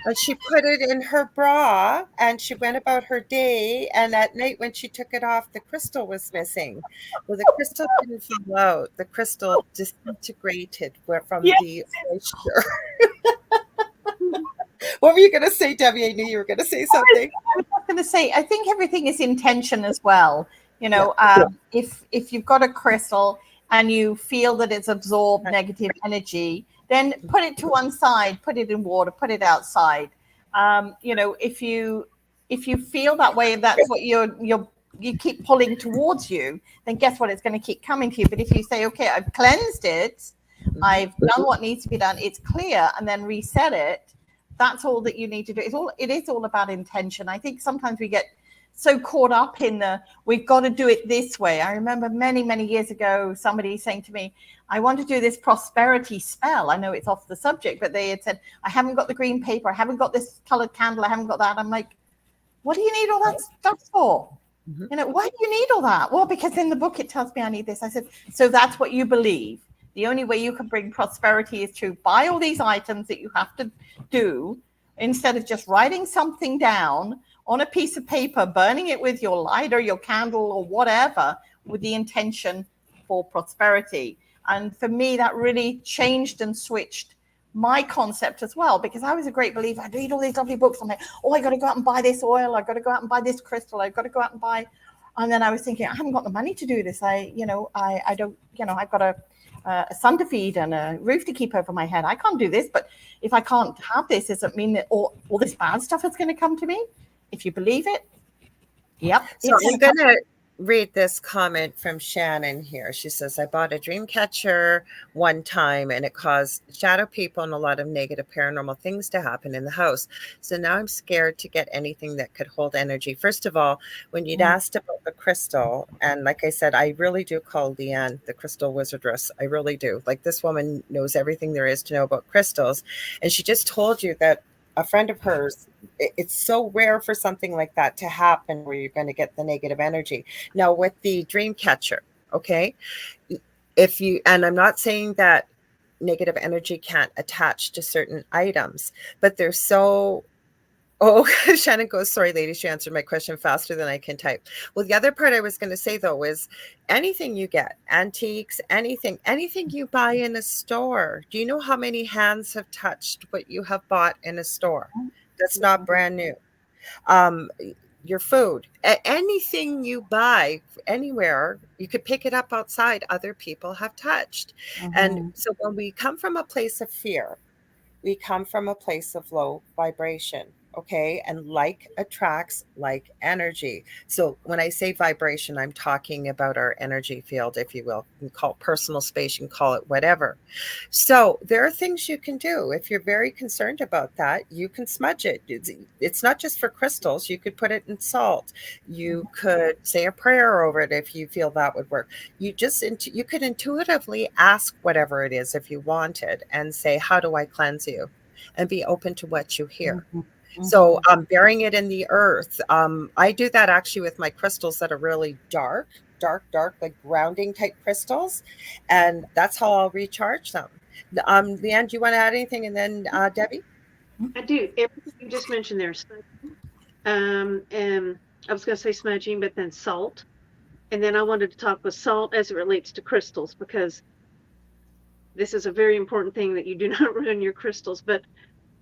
and she put it in her bra and she went about her day. And at night, when she took it off, the crystal was missing. Well, the crystal didn't fall out, the crystal disintegrated from Yes. the moisture. What were you going to say, Debbie? I knew you were going to say something. I was going to say, I think everything is intention as well. You know, if you've got a crystal and you feel that it's absorbed negative energy, then put it to one side, put it in water, put it outside. You know, if you feel that way, that's what you keep pulling towards you, then guess what? It's going to keep coming to you. But if you say, okay, I've cleansed it, I've done what needs to be done, it's clear, and then reset it, that's all that you need to do. It is all about intention. I think sometimes we get so caught up in we've got to do it this way. I remember many years ago somebody saying to me, I want to do this prosperity spell. I know it's off the subject, but they had said, I haven't got the green paper, I haven't got this colored candle, I haven't got that. I'm like, what do you need all that stuff for? You know, why do you need all that? Well, because in the book it tells me I need this. I said, so that's what you believe. The only way you can bring prosperity is to buy all these items that you have to do, instead of just writing something down on a piece of paper, burning it with your light or your candle or whatever, with the intention for prosperity. And for me, that really changed and switched my concept as well, because I was a great believer. I'd read all these lovely books. I'm like, oh, I got to go out and buy this oil. I got to go out and buy this crystal. I got to go out and buy. And then I was thinking, I haven't got the money to do this. I don't, I've got a son to feed and a roof to keep over my head. I can't do this. But if I can't have this, does it mean that all this bad stuff is going to come to me? If you believe it, yep. So I'm going to read this comment from Shannon here. She says, I bought a dream catcher one time and it caused shadow people and a lot of negative paranormal things to happen in the house. So now I'm scared to get anything that could hold energy. First of all, when you'd asked about the crystal, and like I said, I really do call Leanne the crystal wizardress. I really do. Like, this woman knows everything there is to know about crystals. And she just told you that a friend of hers, it's so rare for something like that to happen where you're going to get the negative energy. Now, with the dream catcher, okay, and I'm not saying that negative energy can't attach to certain items, but they're so. Oh, Shannon goes, sorry, ladies, she answered my question faster than I can type. Well, the other part I was going to say, though, is anything you get, antiques, anything you buy in a store. Do you know how many hands have touched what you have bought in a store? That's not brand new. Your food, anything you buy anywhere, you could pick it up outside, other people have touched. And so when we come from a place of fear, we come from a place of low vibration. Okay. And like attracts like energy. So when I say vibration, I'm talking about our energy field, if you will. You can call it personal space, you can call it whatever. So there are things you can do. If you're very concerned about that, you can smudge it. It's not just for crystals. You could put it in salt. You could say a prayer over it if you feel that would work. You could intuitively ask whatever it is if you wanted and say, how do I cleanse you? And be open to what you hear. So burying it in the earth. I do that actually with my crystals that are really dark, like grounding type crystals. And that's how I'll recharge them. Leanne, do you want to add anything? And then Debbie? I do. Everything you just mentioned there. And I was going to say smudging, but then salt. And then I wanted to talk with salt as it relates to crystals, because this is a very important thing, that you do not ruin your crystals. But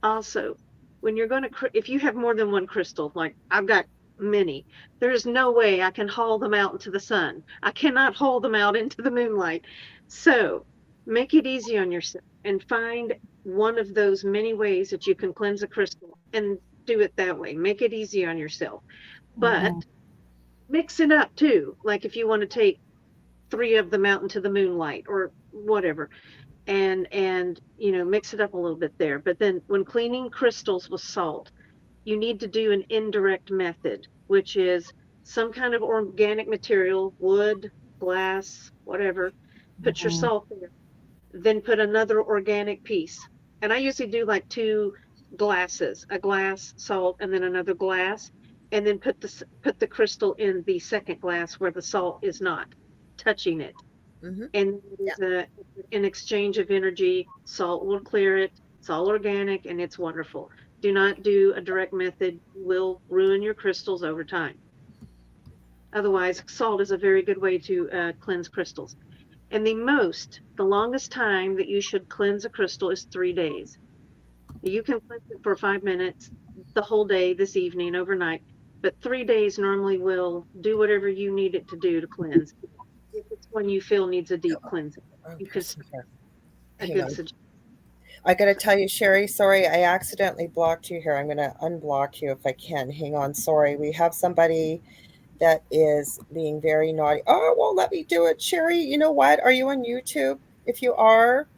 also, when you're going to, if you have more than one crystal, like I've got many, there's no way I can haul them out into the sun. I cannot haul them out into the moonlight. So make it easy on yourself and find one of those many ways that you can cleanse a crystal and do it that way. Make it easy on yourself. But mix it up too. Like if you want to take 3 of them out into the moonlight or whatever, and mix it up a little bit there. But then when cleaning crystals with salt, you need to do an indirect method, which is some kind of organic material, wood, glass, whatever. Put your salt there, then put another organic piece. And I usually do like 2 glasses, a glass, salt, and then another glass, and then put the crystal in the second glass where the salt is not touching it. Mm-hmm. And there's an exchange of energy. Salt will clear it. It's all organic and it's wonderful. Do not do a direct method. You will ruin your crystals over time. Otherwise, salt is a very good way to cleanse crystals. And the longest time that you should cleanse a crystal is 3 days. You can cleanse it for 5 minutes, the whole day, this evening, overnight, but 3 days normally will do whatever you need it to do to cleanse. If it's one you feel needs a deep cleansing, you can a Hang good on. suggestion. I got to tell you, Sherry, sorry, I accidentally blocked you here. I'm going to unblock you if I can. Hang on. Sorry. We have somebody that is being very naughty. Oh, it won't let me do it. Sherry, you know what? Are you on YouTube? If you are,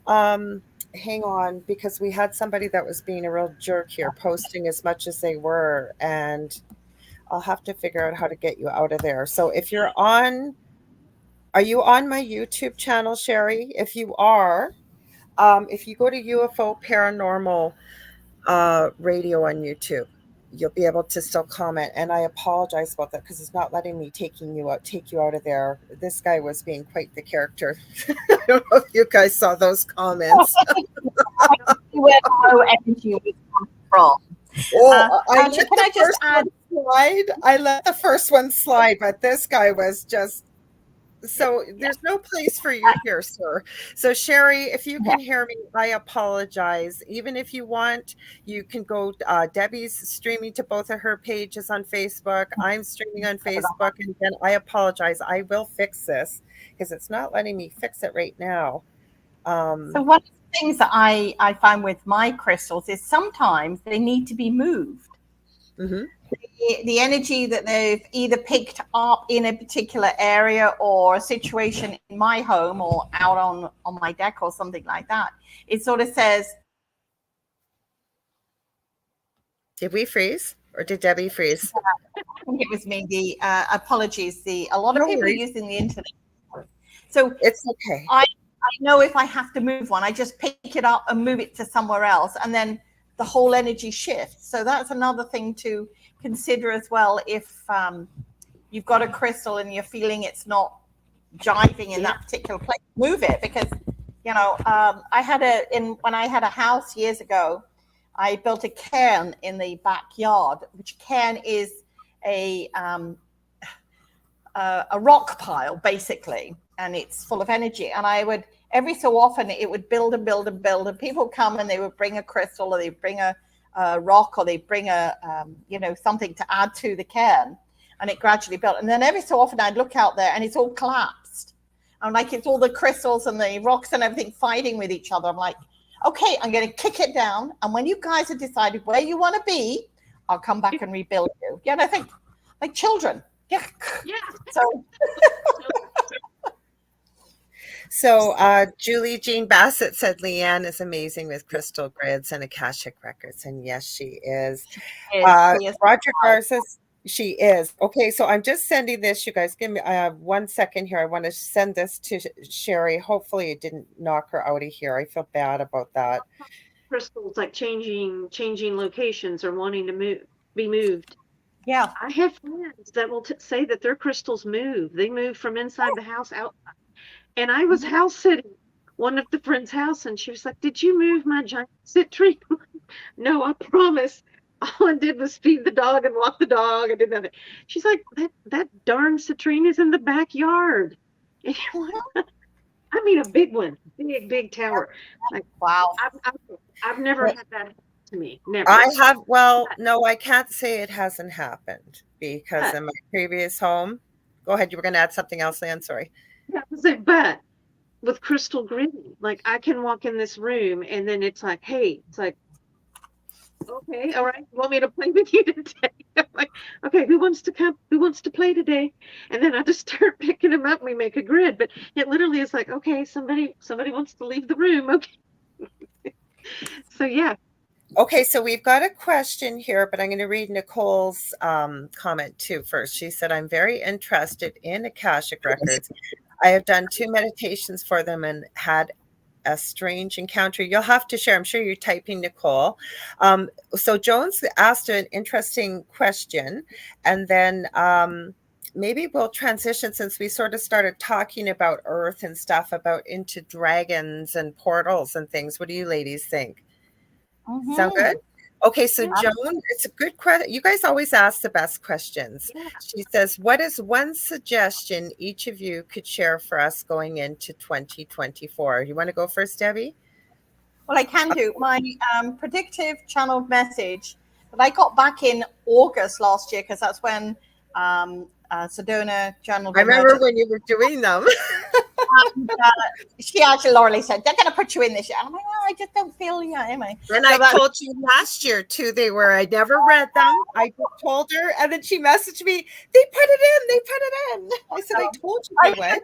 um, hang on, because we had somebody that was being a real jerk here, posting as much as they were, and I'll have to figure out how to get you out of there. So if you're on, are you on my YouTube channel, Sherry? If you are, if you go to UFO Paranormal Radio on YouTube, you'll be able to still comment. And I apologize about that because it's not letting me take you out of there. This guy was being quite the character. I don't know if you guys saw those comments. Where low energy was coming from. Can I just add? I let the first one slide, but this guy was just. So there's no place for you here, sir. So Sherry, if you can hear me, I apologize. Even if you want, you can go. Debbie's streaming to both of her pages on Facebook. I'm streaming on Facebook, and then I apologize. I will fix this because it's not letting me fix it right now. So one of the things that I find with my crystals is sometimes they need to be moved. Mm-hmm. The energy that they've either picked up in a particular area or a situation in my home or out on my deck or something like that, it sort of says. Did we freeze or did Debbie freeze? I think it was me. The apologies. A lot of people are using the internet, so it's okay. I know if I have to move one, I just pick it up and move it to somewhere else, and then the whole energy shifts. So that's another thing to consider as well. If you've got a crystal and you're feeling it's not jiving in that particular place, move it, because when I had a house years ago, I built a cairn in the backyard, which cairn is a rock pile basically, and it's full of energy. And I would every so often it would build and build and build, and people come and they would bring a crystal or they bring a rock or they bring a something to add to the cairn, and it gradually built. And then every so often I'd look out there and it's all collapsed. I'm like, it's all the crystals and the rocks and everything fighting with each other. I'm like, okay, I'm going to kick it down, and when you guys have decided where you want to be, I'll come back and rebuild you. Yeah, and I think like children. Yeah. So Julie Jean Bassett said Leanne is amazing with crystal grids and Akashic records, and yes, she is. Roger Garza, she is. Okay, so I'm just sending this. You guys, give me 1 second here. I want to send this to Sherry. Hopefully, it didn't knock her out of here. I feel bad about that. Crystals like changing locations or wanting to be moved. Yeah, I have friends that will say that their crystals move. They move from inside the house outside. And I was house sitting one of the friends' house, and she was like, "Did you move my giant citrine?" No, I promise. All I did was feed the dog and walk the dog and did nothing. She's like, that darn citrine is in the backyard. And you're like, I mean, a big one, big tower. Like, wow. I've never had that happen to me. Never. I have. Well, no, I can't say it hasn't happened, because in my previous home. Go ahead. You were going to add something else, Leanne. Sorry. But with crystal gridding, like I can walk in this room and then it's like, hey, it's like, okay, all right, you want me to play with you today? I'm like, okay, who wants to come? Who wants to play today? And then I just start picking them up and we make a grid. But it literally is like, okay, somebody wants to leave the room. Okay. So yeah. Okay, so we've got a question here, but I'm going to read Nicole's comment too first. She said, I'm very interested in Akashic records. I have done 2 meditations for them and had a strange encounter. You'll have to share. I'm sure you're typing, Nicole. So Jones asked an interesting question, and then maybe we'll transition, since we sort of started talking about Earth and stuff, about into dragons and portals and things. What do you ladies think? Sound good? Okay, so Yeah. Joan, it's a good question. You guys always ask the best questions. Yeah. She says, what is one suggestion each of you could share for us going into 2024? You want to go first, Debbie? Well, I can do my predictive channeled message that I got back in August last year, because that's when Sedona channeled. I remember when you were doing them. And, she actually, Lorilei said, they're going to put you in this year. And I'm like, well, I just don't feel, yeah, am I? And I told you last year too, they were, I never read them. I told her, and then she messaged me, they put it in. I said, I told you they would.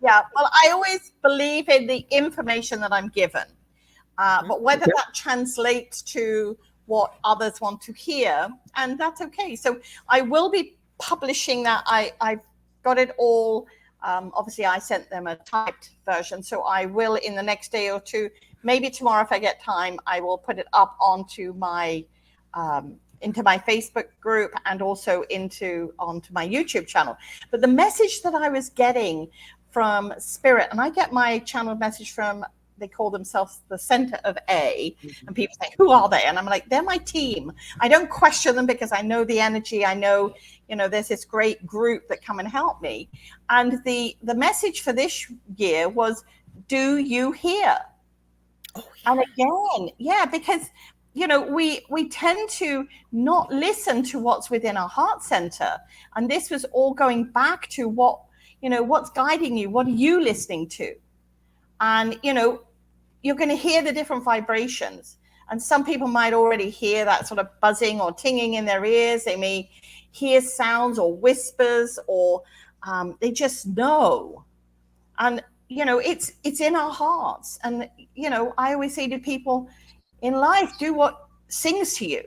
Yeah, well, I always believe in the information that I'm given. But whether that translates to what others want to hear, and that's okay. So I will be publishing that. I've got it all. Obviously, I sent them a typed version. So I will, in the next day or two, maybe tomorrow if I get time, I will put it up onto my into my Facebook group and also onto my YouTube channel. But the message that I was getting from Spirit, and I get my channel message from, they call themselves the Center of A, and people say, who are they? And I'm like, they're my team. I don't question them because I know the energy. I know, there's this great group that come and help me. And the message for this year was, do you hear? Oh, yeah. And again, yeah, because, we tend to not listen to what's within our heart center. And this was all going back to what's guiding you? What are you listening to? And, you're going to hear the different vibrations. And some people might already hear that sort of buzzing or tinging in their ears. They may hear sounds or whispers, or they just know. And, it's in our hearts. And, I always say to people in life, do what sings to you.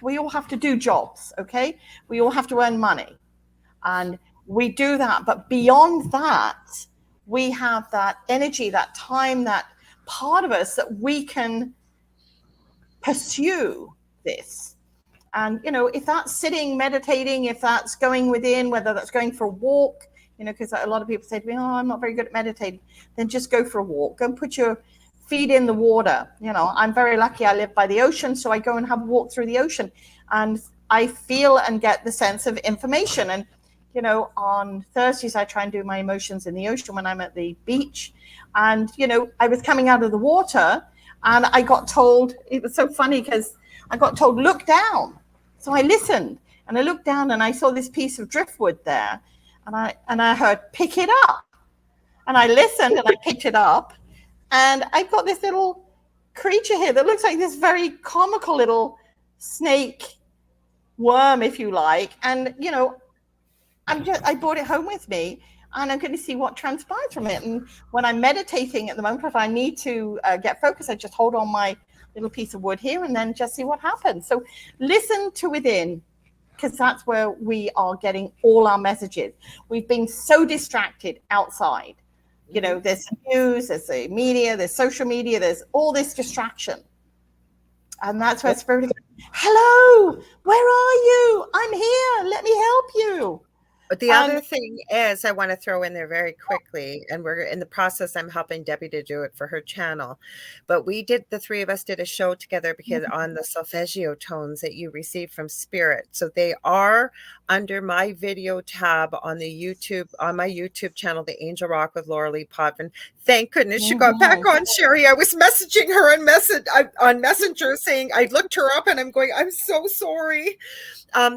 We all have to do jobs, okay? We all have to earn money. And we do that. But beyond that, we have that energy, that time, that part of us that we can pursue this. And, if that's sitting, meditating, if that's going within, whether that's going for a walk, because a lot of people say to me, oh, I'm not very good at meditating, then just go for a walk. Go and put your feet in the water. I'm very lucky. I live by the ocean, so I go and have a walk through the ocean. And I feel and get the sense of information. And on Thursdays, I try and do my emotions in the ocean when I'm at the beach. And, I was coming out of the water and I got told, it was so funny because I got told, look down. So I listened and I looked down and I saw this piece of driftwood there. And I heard, pick it up. And I listened and I picked it up. And I've got this little creature here that looks like this very comical little snake worm, if you like. And, I brought it home with me, and I'm going to see what transpires from it. And when I'm meditating at the moment, if I need to get focused, I just hold on my little piece of wood here and then just see what happens. So listen to within, because that's where we are getting all our messages. We've been so distracted outside. There's the news, there's the media, there's social media, there's all this distraction. And that's where Spirit goes, hello, where are you? I'm here. Let me help you. But the other thing is, I want to throw in there very quickly, and we're in the process, I'm helping Debbie to do it for her channel. But the three of us did a show together because on the solfeggio tones that you receive from Spirit. So they are under my video tab on my YouTube channel, The Angel Rock with Lorilei Potvin. Thank goodness she got back on, Sherry. I was messaging her on Messenger saying, I looked her up and I'm going, I'm so sorry.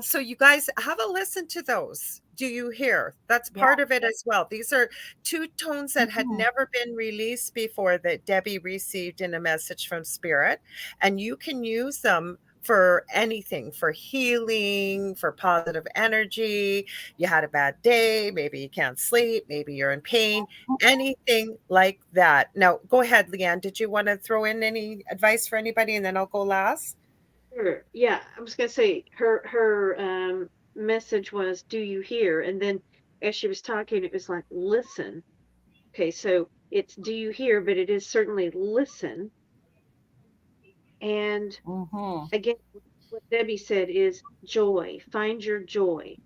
So you guys have a listen to those. Do you hear? That's part of it as well. These are two tones that had never been released before that Debbie received in a message from Spirit. And you can use them for anything, for healing, for positive energy. You had a bad day, maybe you can't sleep, maybe you're in pain, anything like that. Now, go ahead, Leanne. Did you want to throw in any advice for anybody, and then I'll go last? Sure. Yeah, I was going to say her message was, do you hear? And then as she was talking, it was like, listen. Okay, so it's do you hear, but it is certainly listen. And again, what Debbie said is joy. Find your joy.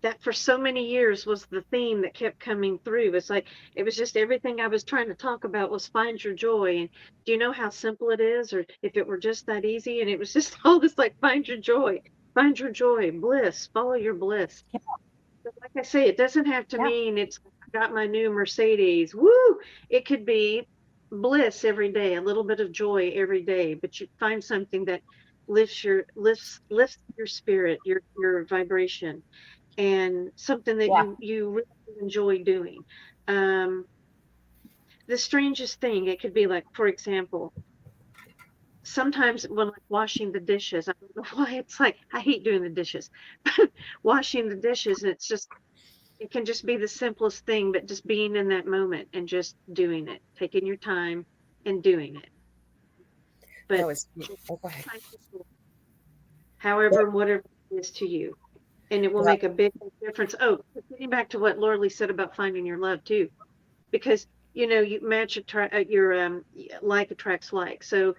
that for so many years was the theme that kept coming through. It's like, it was just everything I was trying to talk about was find your joy. And do you know how simple it is? Or if it were just that easy, and it was just all this like, find your joy, bliss, follow your bliss. Yeah. But like I say, it doesn't have to Yeah. mean it's, I got my new Mercedes. Woo! It could be bliss every day, a little bit of joy every day, but you find something that lifts your spirit, your vibration, and something that Yeah. you really enjoy doing. Um, the strangest thing, it could be like, for example, sometimes when like washing the dishes, I don't know why it's like I hate doing the dishes, but washing the dishes, it's just, it can just be the simplest thing, but just being in that moment and just doing it, taking your time and doing it. That But was, oh, go ahead. however, whatever it is to you, and it will Yeah. make a big difference. Oh, getting back to what Lorilei said about finding your love too, because you match your like attracts like. So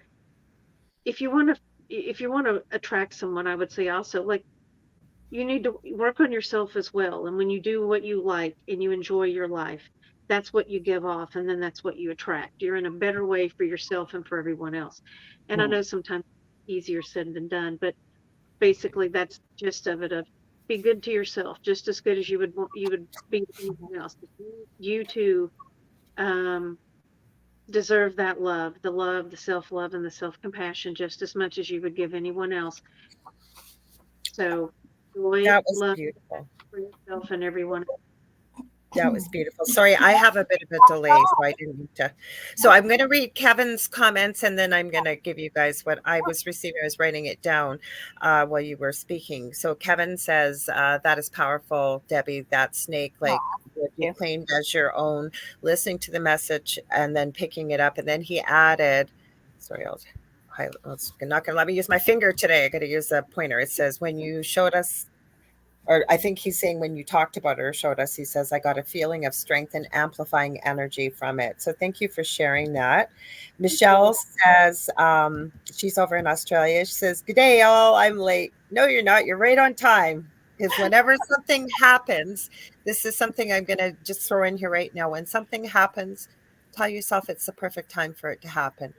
if you want to attract someone, I would say also, like, you need to work on yourself as well. And when you do what you like and you enjoy your life, that's what you give off, and then that's what you attract. You're in a better way for yourself and for everyone else. And I know sometimes easier said than done, but basically that's the gist of it. Of be good to yourself, just as good as you would be to anyone else. You too um, deserve that love, the self love, and the self compassion just as much as you would give anyone else. So joy, That was love beautiful. for yourself and everyone else. That was beautiful. Sorry, I have a bit of a delay, so I didn't mean to. So I'm going to read Kevin's comments, and then I'm going to give you guys what I was receiving. I was writing it down while you were speaking. So Kevin says, that is powerful, Debbie. That snake, like, what you claimed as your own, listening to the message and then picking it up. And then he added, sorry, I'm not going to let me use my finger today. I got to use a pointer. It says, when you showed us, or I think he's saying when you talked about it or showed us, he says, I got a feeling of strength and amplifying energy from it. So thank you for sharing that. Michelle says, she's over in Australia. She says, good day, all. I'm late. No, you're not. You're right on time. Because whenever something happens, this is something I'm going to just throw in here right now. When something happens, tell yourself it's the perfect time for it to happen.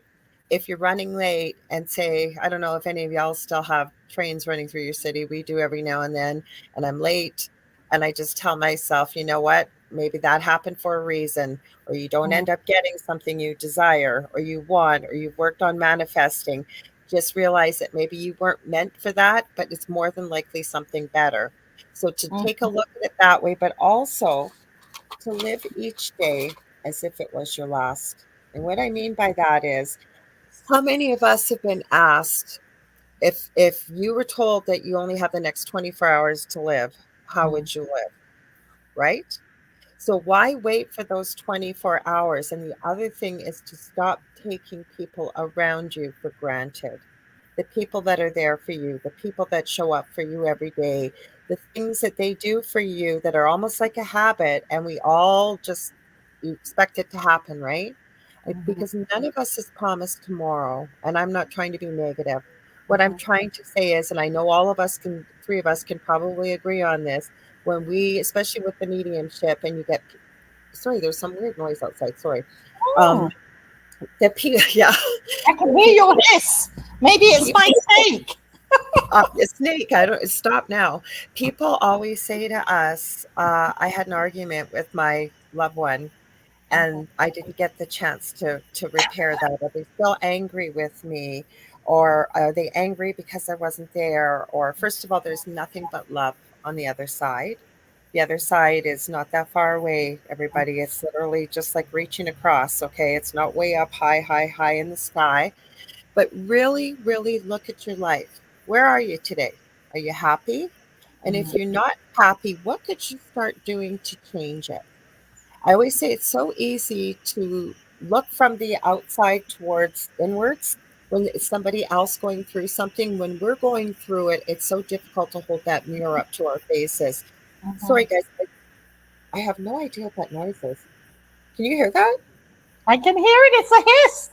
If you're running late and say, I don't know if any of y'all still have trains running through your city, we do every now and then, and I'm late, and I just tell myself, you know what, maybe that happened for a reason, or you don't end up getting something you desire or you want, or you've worked on manifesting. Just realize that maybe you weren't meant for that, but it's more than likely something better. So to take a look at it that way, but also to live each day as if it was your last. And what I mean by that is, how many of us have been asked, if you were told that you only have the next 24 hours to live, how would you live? Right? So why wait for those 24 hours? And the other thing is to stop taking people around you for granted. The people that are there for you, the people that show up for you every day, the things that they do for you that are almost like a habit, and we all just, you expect it to happen, right? Because none of us is promised tomorrow. And I'm not trying to be negative. What I'm trying to say is, and I know all of us can, three of us can probably agree on this, when we, especially with the mediumship, and you get, sorry, there's some weird noise outside. Sorry. The yeah. I can hear your hiss. Maybe it's my snake. A snake. I don't stop now. People always say to us, I had an argument with my loved one, and I didn't get the chance to repair that. Are they still angry with me? Or are they angry because I wasn't there? Or first of all, there's nothing but love on the other side. The other side is not that far away, everybody. It's literally just like reaching across, okay? It's not way up high, high, high in the sky. But really, really look at your life. Where are you today? Are you happy? And if you're not happy, what could you start doing to change it? I always say it's so easy to look from the outside towards inwards when it's somebody else going through something. When we're going through it, it's so difficult to hold that mirror up to our faces. Sorry, guys, I have no idea what that noise is. Can you hear that? I can hear it. It's a hiss.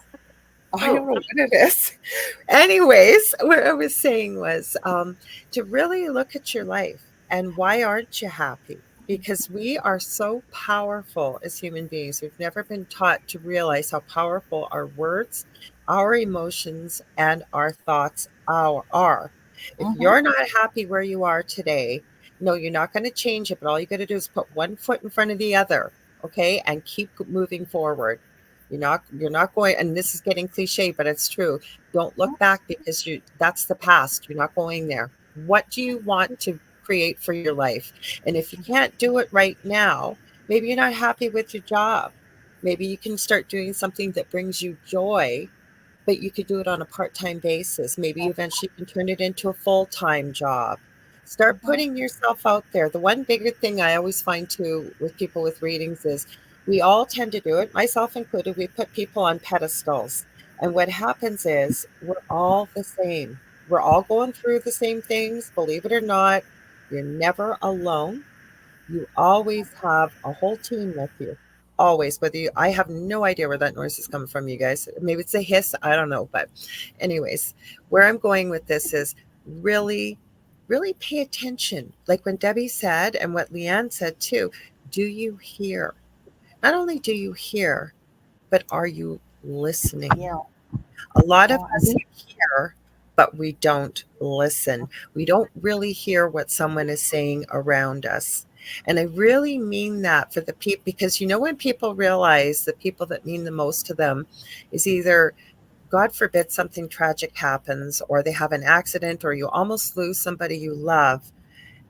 I don't know what it is. Anyways, what I was saying was to really look at your life. And why aren't you happy? Because we are so powerful as human beings. We've never been taught to realize how powerful our words, our emotions, and our thoughts are. If Mm-hmm. you're not happy where you are today, no, you're not going to change it, but all you got to do is put one foot in front of the other, okay, and keep moving forward. You're not going, and this is getting cliche, but it's true. Don't look back because that's the past. You're not going there. What do you want to create for your life? And if you can't do it right now, maybe you're not happy with your job. Maybe you can start doing something that brings you joy, but you could do it on a part-time basis. Maybe eventually you can turn it into a full-time job. Start Mm-hmm. putting yourself out there. The one bigger thing I always find too with people with readings is we all tend to do it, myself included. We put people on pedestals. And what happens is we're all the same. We're all going through the same things. Believe it or not, you're never alone. You always have a whole team with you. Always, whether you, I have no idea where that noise is coming from, you guys. Maybe it's a hiss, I don't know. But, anyways, where I'm going with this is really, really pay attention. Like when Debbie said, and what Leanne said too, do you hear? Not only do you hear, but are you listening? Yeah. A lot of Yeah. us hear, but we don't listen. We don't really hear what someone is saying around us. And I really mean that for the people, because when people realize the people that mean the most to them is either, God forbid, something tragic happens, or they have an accident, or you almost lose somebody you love,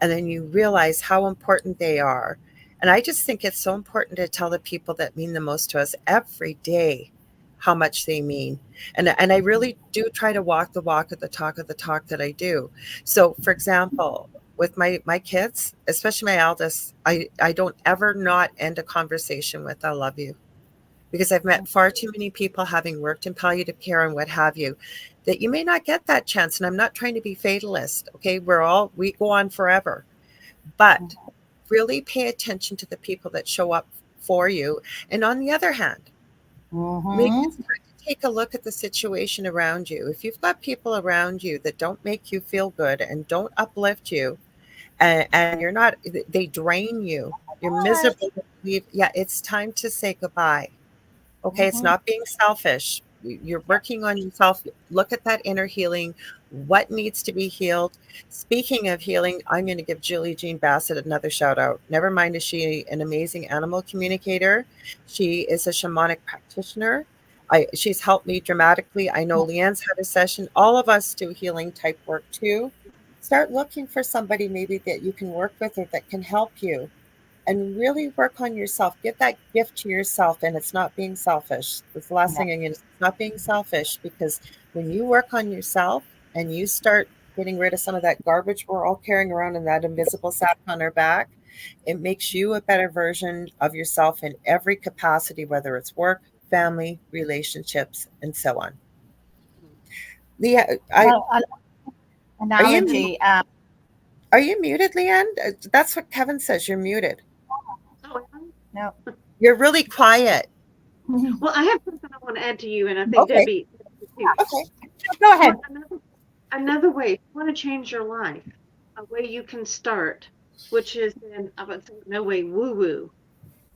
and then you realize how important they are. And I just think it's so important to tell the people that mean the most to us every day how much they mean. And I really do try to walk the walk of the talk that I do. So for example, with my kids, especially my eldest, I don't ever not end a conversation with "I love you." Because I've met far too many people, having worked in palliative care and what have you, that you may not get that chance. And I'm not trying to be fatalist. Okay. We go on forever, but really pay attention to the people that show up for you. And on the other hand, maybe Mm-hmm. it's time to take a look at the situation around you. If you've got people around you that don't make you feel good and don't uplift you, and you're not, they drain you, you're miserable, yeah, it's time to say goodbye. Okay, it's Mm-hmm. not being selfish. You're working on yourself. Look at that inner healing. What needs to be healed? Speaking of healing, I'm going to give Julie Jean Bassett another shout out. Never mind, is she an amazing animal communicator? She is a shamanic practitioner. She's helped me dramatically. I know Leanne's had a session. All of us do healing type work too. Start looking for somebody maybe that you can work with or that can help you, and really work on yourself. Give that gift to yourself, and it's not being selfish. That's the last Yeah. thing I'm going to say. It's not being selfish, because when you work on yourself and you start getting rid of some of that garbage we're all carrying around and that invisible sack on our back, it makes you a better version of yourself in every capacity, whether it's work, family, relationships, and so on. Leah, Well, are you analogy. are you muted, Leanne? That's what Kevin says. You're muted. Oh, No. You're really quiet. well, I have something I want to add to you, and I think Okay. Debbie too. Okay. Go ahead. Well, another way, if you want to change your life, a way you can start, which is in, I would say, no way woo woo.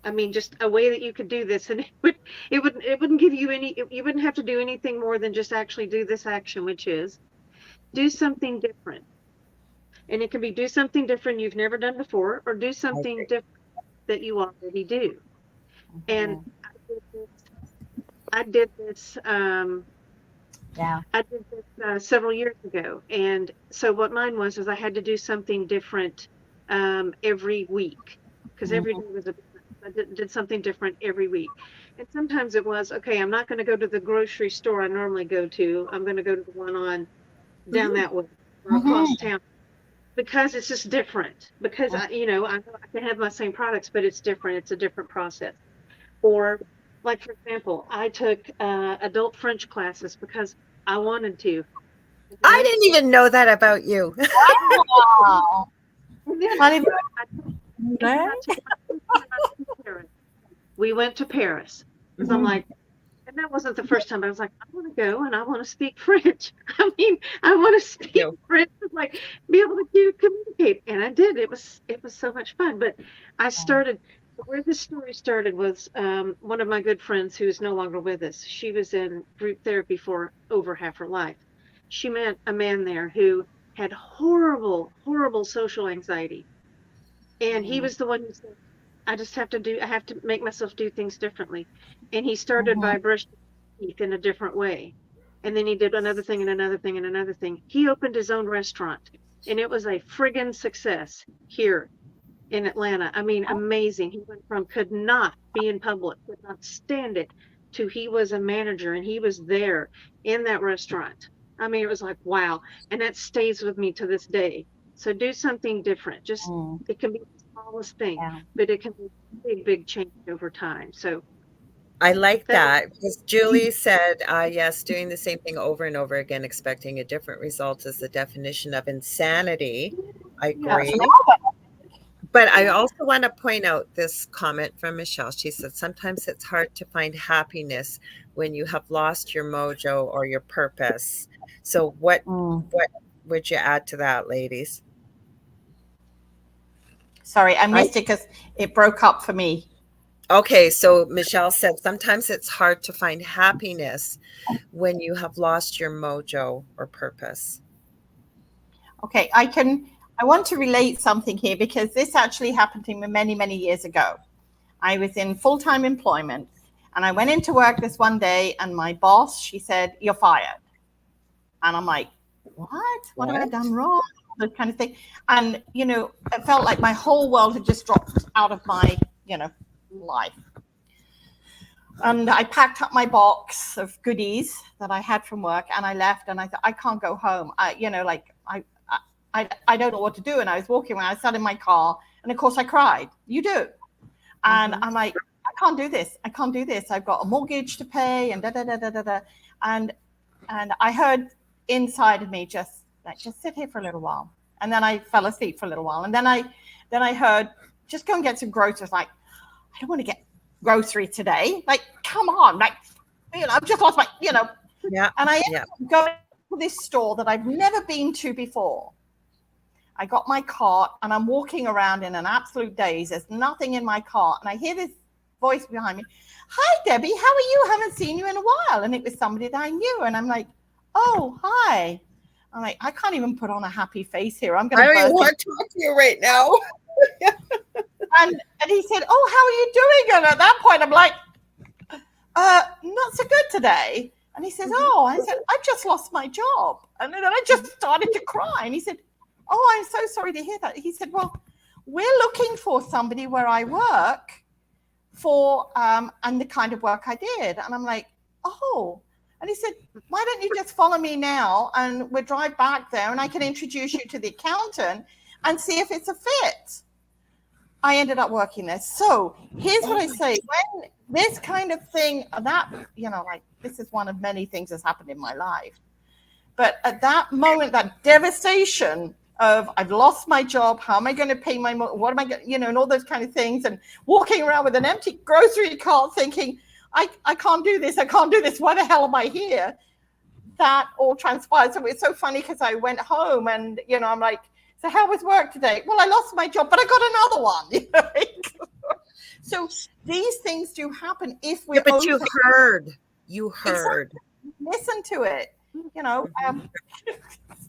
I mean, just a way that you could do this, and it wouldn't give you any. You wouldn't have to do anything more than just actually do this action, which is do something different. And it can be do something different you've never done before, or do I something agree. different that you already do. And I did this. Yeah. I did this several years ago, and so what mine was is I had to do something different every week, because every day was a I did something different every week. And sometimes it was, okay, I'm not going to go to the grocery store I normally go to. I'm going to go to the one on down Mhm. that way or across Mm-hmm. town, because it's just different. Because I know I can have my same products, but it's different. It's a different process. Or, like, for example, I took adult French classes because I wanted to. And the I next didn't even know that about you. Wow. and then I didn't I took, and then know. I took my sister and I went to Paris. We went to Paris because I'm Mhm. like, and that wasn't the first time. I was like, I want to go and I want to speak French. I mean, I want to Thank speak you. French, like be able to communicate right. And I did. It was so much fun. But I started where this story started was one of my good friends who is no longer with us. She was in group therapy for over half her life. She met a man there who had horrible, horrible social anxiety. And he was the one who said, I have to make myself do things differently. And he started by brushing his teeth in a different way. And then he did another thing and another thing and another thing. He opened his own restaurant and it was a friggin' success here in Atlanta. I mean, amazing. He went from could not be in public, could not stand it, to he was a manager and he was there in that restaurant. I mean, it was like, wow. And that stays with me to this day. So do something different. Just, it can be the smallest thing, but it can be a big, big change over time. So I like that because Julie said, yes, doing the same thing over and over again, expecting a different result is the definition of insanity. I agree. But I also want to point out this comment from Michelle. She said, sometimes it's hard to find happiness when you have lost your mojo or your purpose. So what would you add to that, ladies? Sorry, I missed it because it broke up for me. Okay, so Michelle said, sometimes it's hard to find happiness when you have lost your mojo or purpose. Okay, I want to relate something here because this actually happened to me many, many years ago. I was in full-time employment and I went into work this one day and my boss, she said, "You're fired." And I'm like, what have I done wrong? That kind of thing. And, it felt like my whole world had just dropped out of my, life. And I packed up my box of goodies that I had from work and I left and I thought, I can't go home. I don't know what to do. And I was walking around, I sat in my car and of course I cried. You do. And I'm like, I can't do this. I can't do this. I've got a mortgage to pay and da. And I heard inside of me, just sit here for a little while. And then I fell asleep for a little while. And then I heard, just go and get some groceries. Like, I don't want to get grocery today. Like, come on. Like, I've just lost my, Yeah. And I ended up going to this store that I've never been to before. I got my cart and I'm walking around in an absolute daze. There's nothing in my cart. And I hear this voice behind me. "Hi, Debbie, how are you? Haven't seen you in a while." And it was somebody that I knew. And I'm like, "Oh, hi." I'm like, I can't even put on a happy face here. I'm going to. I don't even want to talk to you right now. and he said, "Oh, how are you doing?" And at that point, I'm like, "Not so good today." And he says, "Oh," I said, "I've just lost my job." And then I just started to cry. And he said, "Oh, I'm so sorry to hear that." He said, "Well, we're looking for somebody where I work for and the kind of work I did." And I'm like, "Oh." And he said, "Why don't you just follow me now and we'll drive back there and I can introduce you to the accountant and see if it's a fit." I ended up working there. So here's what I say. When this kind of thing, this is one of many things that's happened in my life. But at that moment, that devastation of I've lost my job, how am I going to pay my, what am I going, and all those kind of things, and walking around with an empty grocery cart thinking, I can't do this. I can't do this. Why the hell am I here? That all transpired. So it's so funny because I went home and, I'm like, "So how was work today?" "Well, I lost my job, but I got another one." So these things do happen if we're but you heard. Exactly. Listen to it.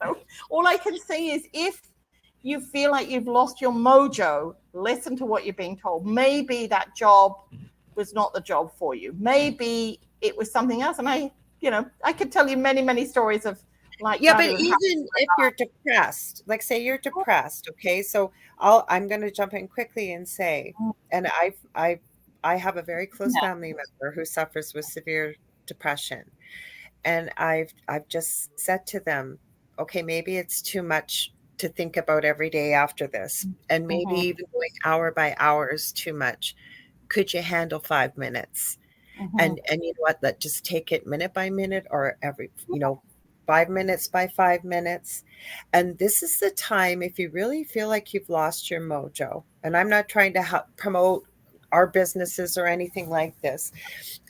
So all I can say is if you feel like you've lost your mojo, listen to what you're being told. Maybe that job was not the job for you. Maybe it was something else. And I could tell you many, many stories of like. Yeah, but even if you're depressed, like say you're depressed, okay? So I'm going to jump in quickly and say, and I have a very close family member who suffers with severe depression. And I've just said to them, okay, maybe it's too much to think about every day after this. And maybe even going hour by hour is too much. Could you handle 5 minutes? And you know what, just take it minute by minute or every, 5 minutes by 5 minutes. And this is the time, if you really feel like you've lost your mojo, and I'm not trying to promote our businesses or anything like this.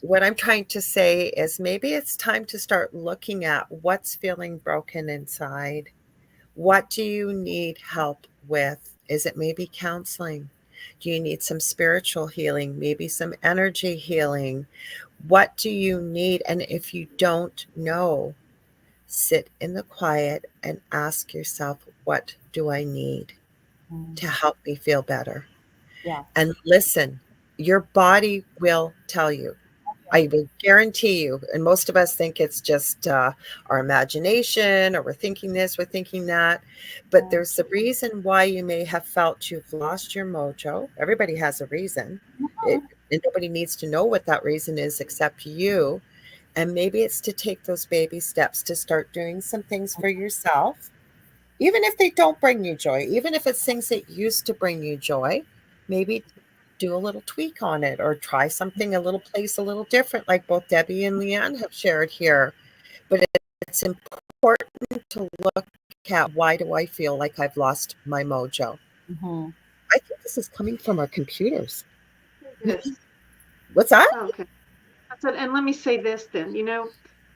What I'm trying to say is maybe it's time to start looking at what's feeling broken inside. What do you need help with? Is it maybe counseling? Do you need some spiritual healing? Maybe some energy healing? What do you need? And if you don't know, sit in the quiet and ask yourself, what do I need to help me feel better? Yeah. And listen, your body will tell you. I will guarantee you, and most of us think it's just our imagination, or we're thinking this, we're thinking that, but there's a reason why you may have felt you've lost your mojo. Everybody has a reason. And nobody needs to know what that reason is except you. And maybe it's to take those baby steps to start doing some things for yourself, even if they don't bring you joy, even if it's things that used to bring you joy. Maybe do a little tweak on it, or try something, a little place a little different, like both Debbie and Leanne have shared here. But it's important to look at, why do I feel like I've lost my mojo? I think this is coming from our computers. Yes. What's that? Okay. And let me say this then,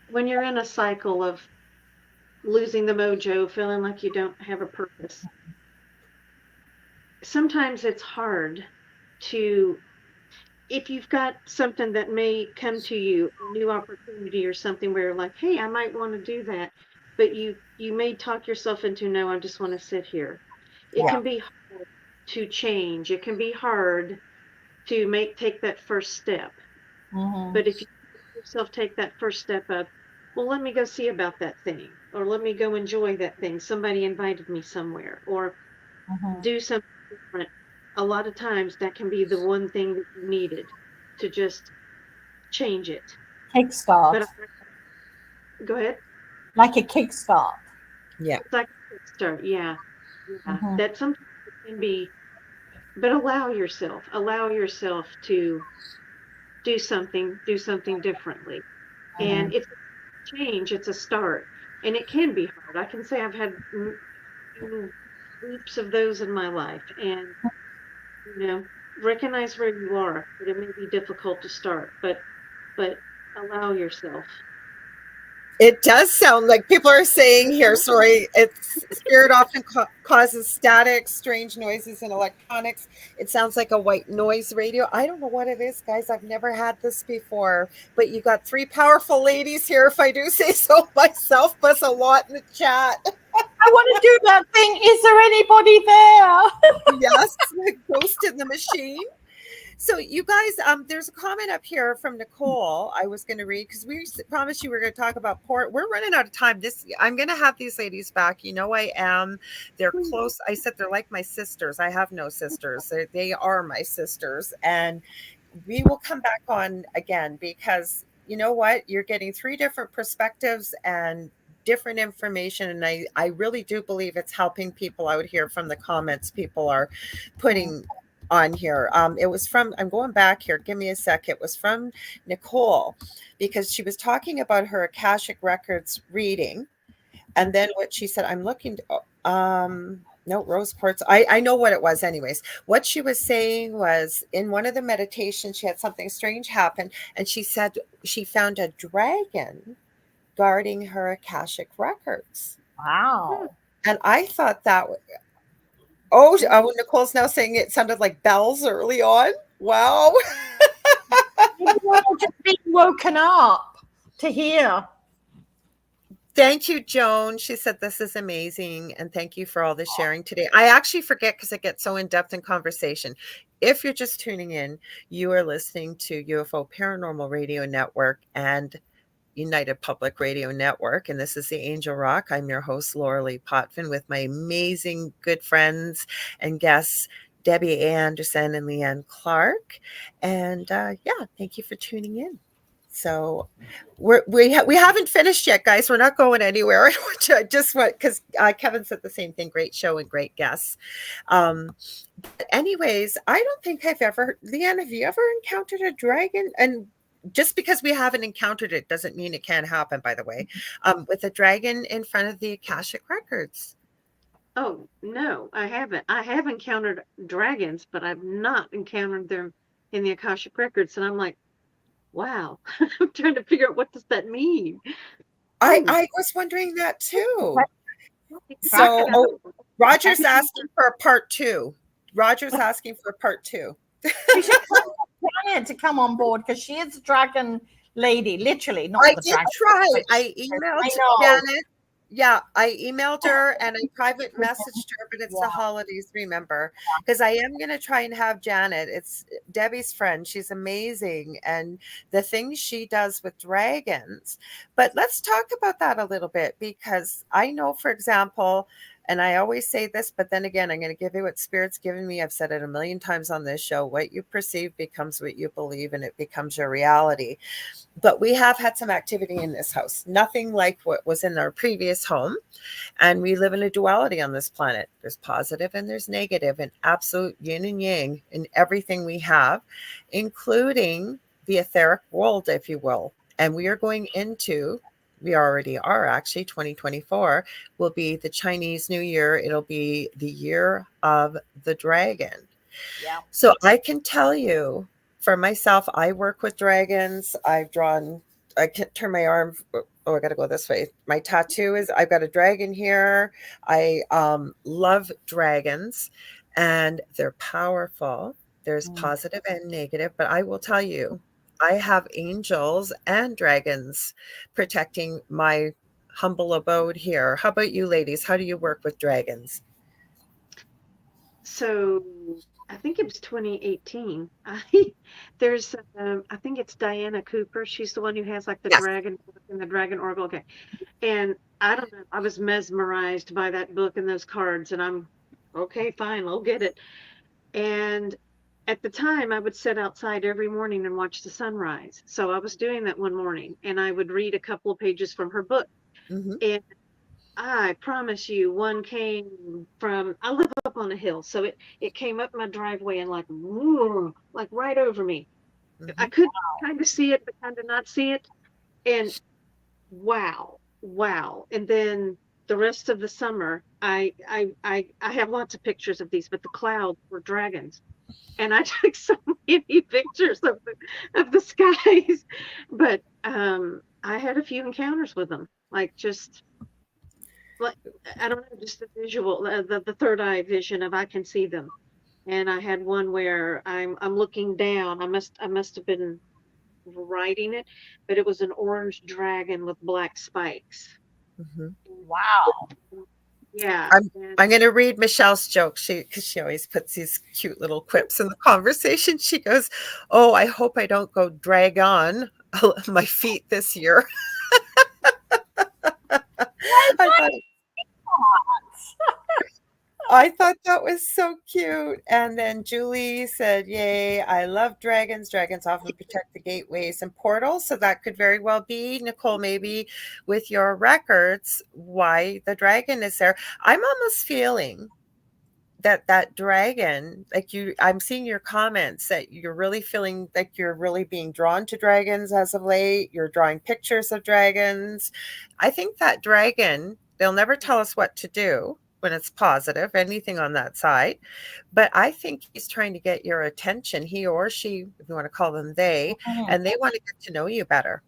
when you're in a cycle of losing the mojo, feeling like you don't have a purpose, sometimes it's hard to, if you've got something that may come to you, a new opportunity or something where you're like, hey, I might want to do that, but you may talk yourself into, no, I just want to sit here. It can be hard to change. It can be hard to take that first step. But if you yourself take that first step of, well, let me go see about that thing, or let me go enjoy that thing. Somebody invited me somewhere, or do something different. A lot of times that can be the one thing that you needed to just change it. Kickstart. But go ahead. Like a kickstart. Yeah. It's like a kickstart. Yeah. That sometimes it can be, but allow yourself to do something differently. And it's a change, it's a start. And it can be hard. I can say I've had groups of those in my life, and recognize where you are. But it may be difficult to start, but allow yourself. It does sound like people are saying here, sorry, it's spirit often causes static, strange noises, and electronics. It sounds like a white noise radio. I don't know what it is, guys. I've never had this before, but you got three powerful ladies here, if I do say so myself, plus a lot in the chat. I want to do that thing. Is there anybody there? Yes, ghost in the machine. So you guys, there's a comment up here from Nicole I was going to read, because we promised you we were going to talk about port. We're running out of time. I'm going to have these ladies back. You know I am. They're close. I said they're like my sisters. I have no sisters. They are my sisters. And we will come back on again, because you know what? You're getting three different perspectives and different information. And I really do believe it's helping people out here from the comments people are putting on here. It was from, I'm going back here, give me a sec. It was from Nicole, because she was talking about her Akashic Records reading. And then what she said, I'm looking, no, rose quartz. I know what it was anyways. What she was saying was, in one of the meditations, she had something strange happen. And she said she found a dragon guarding her Akashic Records. Wow. And I thought that Oh, Nicole's now saying it sounded like bells early on. Wow. Just being woken up to hear. Thank you, Joan. She said, this is amazing. And thank you for all the sharing today. I actually forget, because it gets so in-depth in conversation. If you're just tuning in, you are listening to UFO Paranormal Radio Network and United Public Radio Network, and this is the Angel Rock. I'm your host, Lorilei Potvin, with my amazing good friends and guests, Debbie Anderson and Leanne Clark. And thank you for tuning in. So we haven't finished yet, guys. We're not going anywhere. I just want, because Kevin said the same thing. Great show and great guests. But anyways, I don't think Leanne, have you ever encountered a dragon? And just because we haven't encountered it doesn't mean it can't happen, by the way, with a dragon in front of the Akashic Records. Oh, no, I haven't. I have encountered dragons, but I've not encountered them in the Akashic Records. And I'm like, wow, I'm trying to figure out, what does that mean? I was wondering that too. So, Roger's asking for a part 2. Roger's asking for part 2. We should Janet to come on board because she is a dragon lady, literally, not I the did dragon. try. I emailed Janet. Yeah, I emailed her and I private messaged her, but it's the holidays, remember? Because I am going to try and have Janet. It's Debbie's friend. She's amazing. And the things she does with dragons. But let's talk about that a little bit, because I know, for example, and I always say this, but then again, I'm going to give you what Spirit's given me. I've said it a million times on this show. What you perceive becomes what you believe, and it becomes your reality. But we have had some activity in this house, nothing like what was in our previous home. And we live in a duality on this planet. There's positive and there's negative, and absolute yin and yang in everything we have, including the etheric world, if you will. And we are going into, we already are actually, 2024 will be the Chinese New Year. It'll be the year of the dragon. Yeah. So I can tell you, for myself, I work with dragons. I can't turn my arm. Oh, I got to go this way. My tattoo is, I've got a dragon here. I love dragons, and they're powerful. There's positive and negative, but I will tell you, I have angels and dragons protecting my humble abode here. How about you ladies? How do you work with dragons? So I think it was 2018. There's, I think it's Diana Cooper. She's the one who has like the dragon book and the dragon oracle. Okay. And I don't know, I was mesmerized by that book and those cards, and I'm okay, fine, I'll get it. And at the time, I would sit outside every morning and watch the sunrise. So I was doing that one morning, and I would read a couple of pages from her book. And I promise you, one came from, I live up on a hill, so it came up my driveway and like right over me. I could kind of see it, but kind of not see it. And wow. And then the rest of the summer, I have lots of pictures of these, but the clouds were dragons. And I took so many pictures of the skies. But I had a few encounters with them, like just like, I don't know, just the visual, the third eye vision of I can see them. And I had one where I'm looking down. I must have been writing it, but it was an orange dragon with black spikes. Wow. Yeah. I'm going to read Michelle's joke. Because she always puts these cute little quips in the conversation. She goes, "Oh, I hope I don't go drag on my feet this year." I thought that was so cute. And then Julie said, "Yay, I love dragons. Dragons often protect the gateways and portals." So that could very well be, Nicole, maybe with your records, why the dragon is there. I'm almost feeling that dragon, like I'm seeing your comments that you're really feeling like you're really being drawn to dragons as of late. You're drawing pictures of dragons. I think that dragon, they'll never tell us what to do when it's positive, anything on that side. But I think he's trying to get your attention, he or she, if you want to call them they, and they want to get to know you better.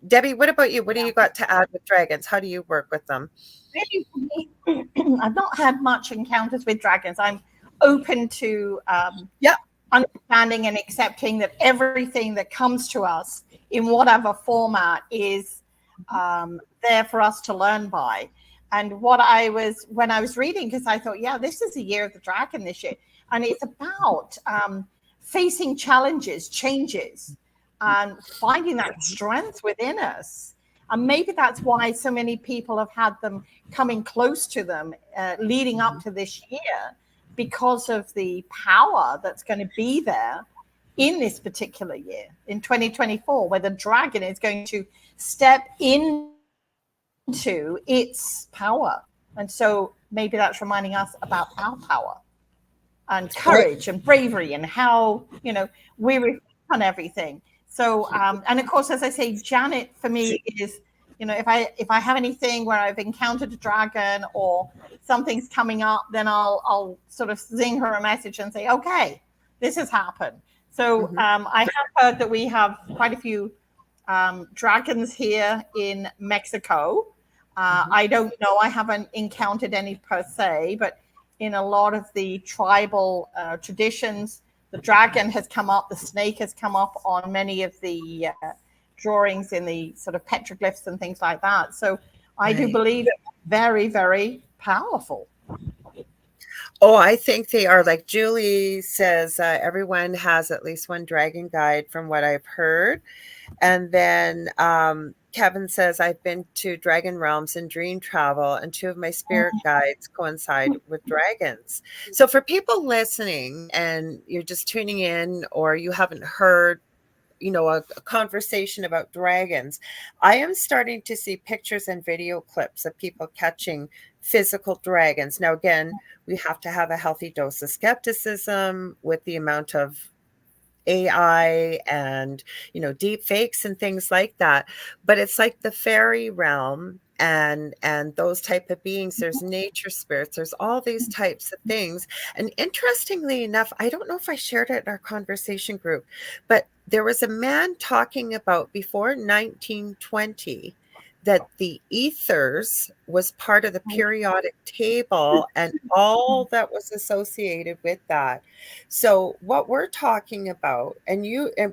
Debbie, what about you? What do you got to add with dragons? How do you work with them? Really, for me, I've not had much encounters with dragons. I'm open to understanding and accepting that everything that comes to us in whatever format is there for us to learn by. And when I was reading, because I thought, this is the year of the dragon this year. And it's about facing challenges, changes, and finding that strength within us. And maybe that's why so many people have had them coming close to them leading up to this year, because of the power that's going to be there in this particular year, in 2024, where the dragon is going to step into its power. And so maybe that's reminding us about our power and courage and bravery and how, we reflect on everything. So, and of course, as I say, Janet for me is, if I have anything where I've encountered a dragon or something's coming up, then I'll sort of zing her a message and say, okay, this has happened. So I have heard that we have quite a few dragons here in Mexico. I don't know. I haven't encountered any per se, but in a lot of the tribal traditions, the dragon has come up, the snake has come up on many of the drawings in the sort of petroglyphs and things like that. So I do believe it very, very powerful. Oh, I think they are. Like Julie says, everyone has at least one dragon guide from what I've heard. And then Kevin says, I've been to dragon realms and dream travel, and two of my spirit guides coincide with dragons. So for people listening and you're just tuning in, or you haven't heard, a conversation about dragons, I am starting to see pictures and video clips of people catching physical dragons. Now, again, we have to have a healthy dose of skepticism with the amount of AI and, deep fakes and things like that. But it's like the fairy realm and those type of beings. There's nature spirits, there's all these types of things. And interestingly enough, I don't know if I shared it in our conversation group, but there was a man talking about before 1920 that the ethers was part of the periodic table and all that was associated with that. So what we're talking about, and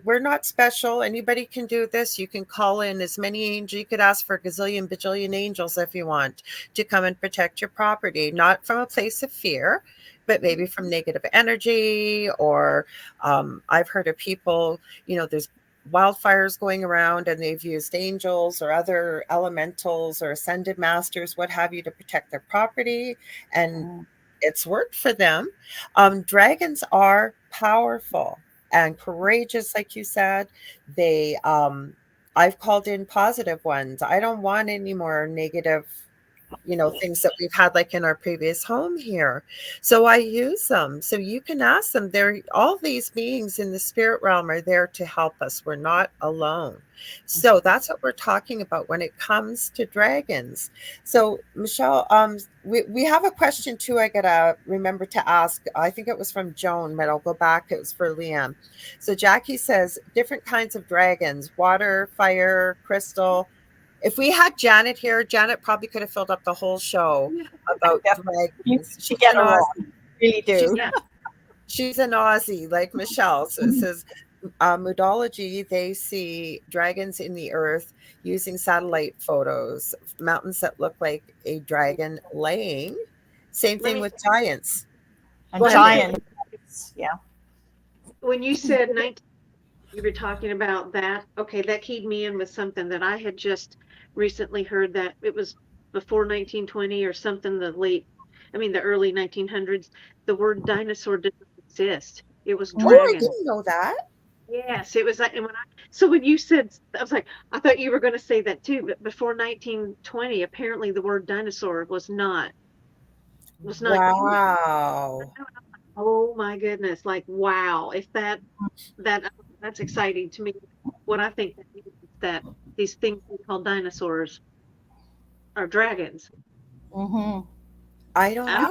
we're not special. Anybody can do this. You can call in as many angels. You could ask for a gazillion, bajillion angels if you want to come and protect your property, not from a place of fear, but maybe from negative energy. Or I've heard of people, there's wildfires going around and they've used angels or other elementals or ascended masters, what have you, to protect their property. And it's worked for them. Dragons are powerful and courageous, like you said. I've called in positive ones. I don't want any more negative, things that we've had like in our previous home here. So I use them. So you can ask them. All these beings in the spirit realm are there to help us. We're not alone. So that's what we're talking about when it comes to dragons. So Michelle, we have a question too. I gotta remember to ask. I think it was from Joan, but I'll go back. It was for Leanne. So Jackie says different kinds of dragons: water, fire, crystal. If we had Janet here, Janet probably could have filled up the whole show about dragons. She get her on. Really do. She's an Aussie, like Michelle. So it says, Moodology, they see dragons in the earth using satellite photos, mountains that look like a dragon laying. Same thing with giants. And giants, yeah. When you said 19, you were talking about that. Okay, that keyed me in with something that I had just recently heard, that it was before 1920 or something, the early 1900s. The word dinosaur didn't exist. It was dragon. Oh, I didn't know that. Yes, it was like, and when you said, I was like, I thought you were going to say that too. But before 1920, apparently the word dinosaur was not. Wow. Oh my goodness! Like, wow! If that's exciting to me. What I think that means is that these things we call dinosaurs are dragons. Mm-hmm. I don't know.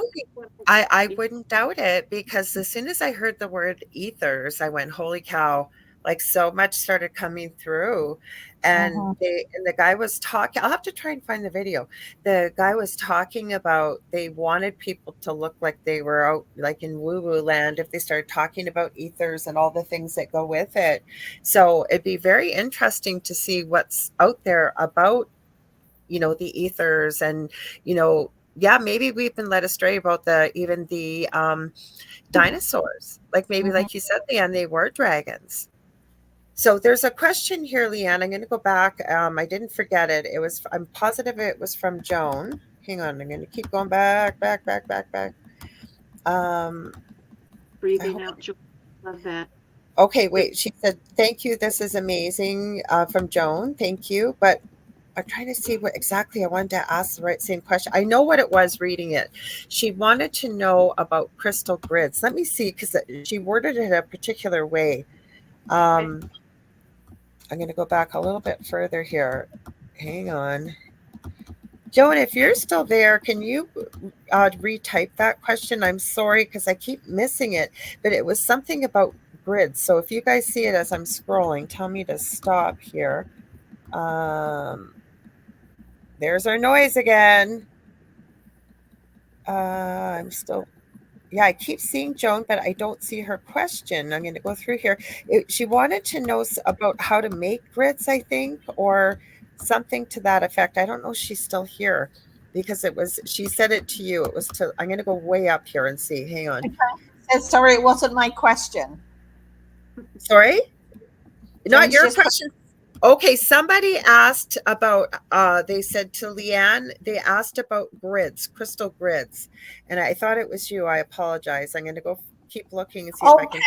I wouldn't doubt it, because as soon as I heard the word ethers, I went, holy cow, like so much started coming through. And the guy was talking, I'll have to try and find the video. The guy was talking about they wanted people to look like they were out like in woo-woo land if they started talking about ethers and all the things that go with it. So it'd be very interesting to see what's out there about, the ethers and, yeah, maybe we've been led astray about the dinosaurs. Like maybe, like you said, Leanne, they were dragons. So there's a question here, Leanne. I'm going to go back. I didn't forget it. I'm positive it was from Joan. Hang on. I'm going to keep going back. Breathing out joy. Love that. Okay, wait. She said, thank you. This is amazing, from Joan. Thank you. But I'm trying to see what exactly I wanted to ask the same question. I know what it was reading it. She wanted to know about crystal grids. Let me see, because she worded it a particular way. I'm going to go back a little bit further here. Hang on. Joan, if you're still there, can you retype that question? I'm sorry, because I keep missing it, but it was something about grids. So if you guys see it as I'm scrolling, tell me to stop here. There's our noise again. I'm still, yeah, I keep seeing Joan, but I don't see her question. I'm going to go through here. She wanted to know about how to make grits, I think, or something to that effect. I don't know if she's still here because she said it to you. It was to, I'm going to go way up here and see. Hang on. Okay. Sorry, it wasn't my question. Sorry? Not Jane's your just question. Okay, somebody asked about, they said to Leanne, they asked about grids, crystal grids. And I thought it was you. I apologize. I'm going to go keep looking and see if I can.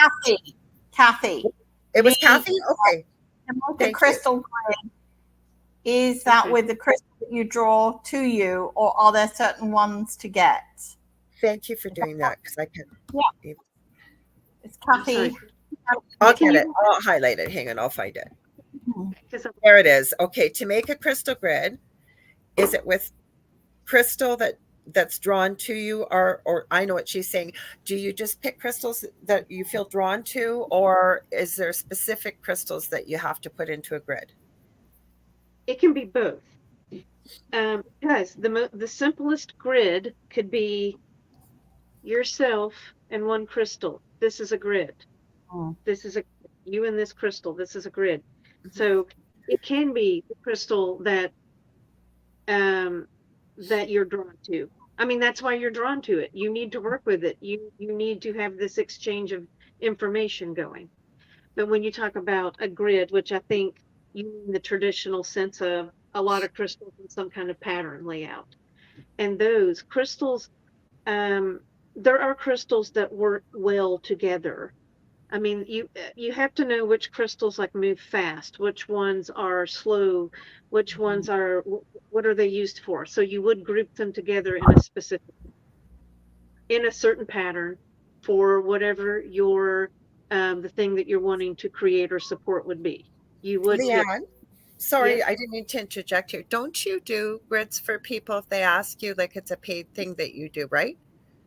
Kathy. It was Kathy? Okay. The crystal grid, is that with the crystal that you draw to you, or are there certain ones to get? Thank you for doing that because I can. Yeah. It's Kathy. I'll get it. I'll highlight it. Hang on, I'll find it. There it is. Okay, to make a crystal grid, is it with crystal that's drawn to you, or I know what she's saying. Do you just pick crystals that you feel drawn to, or is there specific crystals that you have to put into a grid? It can be both. Because the simplest grid could be yourself and one crystal. This is a grid. This is you and this crystal. This is a grid. So it can be the crystal that you're drawn to. I mean, that's why you're drawn to it. You need to work with it. You need to have this exchange of information going. But when you talk about a grid, which I think you mean the traditional sense of a lot of crystals in some kind of pattern layout, and those crystals, there are crystals that work well together. I mean, you have to know which crystals like move fast, which ones are slow, which ones are, what are they used for? So you would group them together in a certain pattern for whatever your the thing that you're wanting to create or support would be. You would Leanne, sorry, yes? I didn't mean to interject here. Don't you do grids for people if they ask you, like it's a paid thing that you do, right?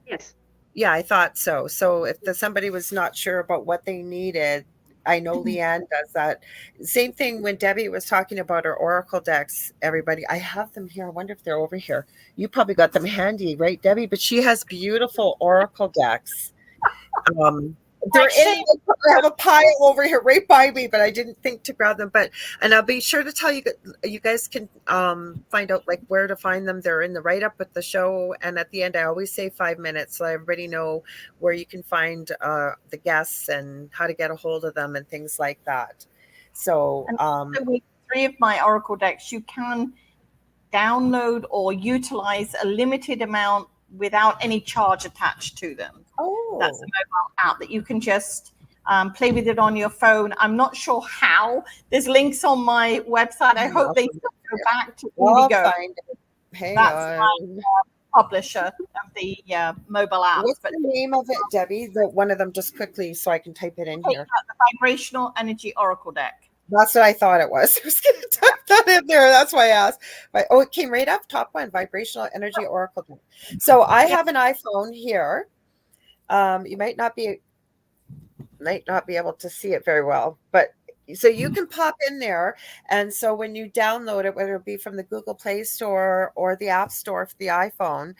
Yes. Yeah, I thought so. So if somebody was not sure about what they needed, I know Leanne does that. Same thing when Debbie was talking about her Oracle decks, everybody. I have them here. I wonder if they're over here. You probably got them handy, right, Debbie? But she has beautiful Oracle decks. They're in. I have a pile over here right by me, but I didn't think to grab them. And I'll be sure to tell you. You guys can find out like where to find them. They're in the write up with the show, and at the end, I always say 5 minutes so everybody know where you can find the guests and how to get a hold of them and things like that. So, with 3 of my Oracle decks, you can download or utilize a limited amount without any charge attached to them. Oh, that's a mobile app that you can just play with it on your phone. I'm not sure how. There's links on my website. I hope they still go back to Indigo. That's my publisher of the mobile app. What's the name of it, Debbie? One of them, just quickly, so I can type it in here. The Vibrational Energy Oracle deck. That's what I thought it was. I was going to type that in there. That's why I asked. But, it came right up top one, Vibrational Energy Oracle deck. So I have an iPhone here. You might not be able to see it very well, but so you can pop in there, and so when you download it, whether it be from the Google Play Store or the App Store for the iPhone,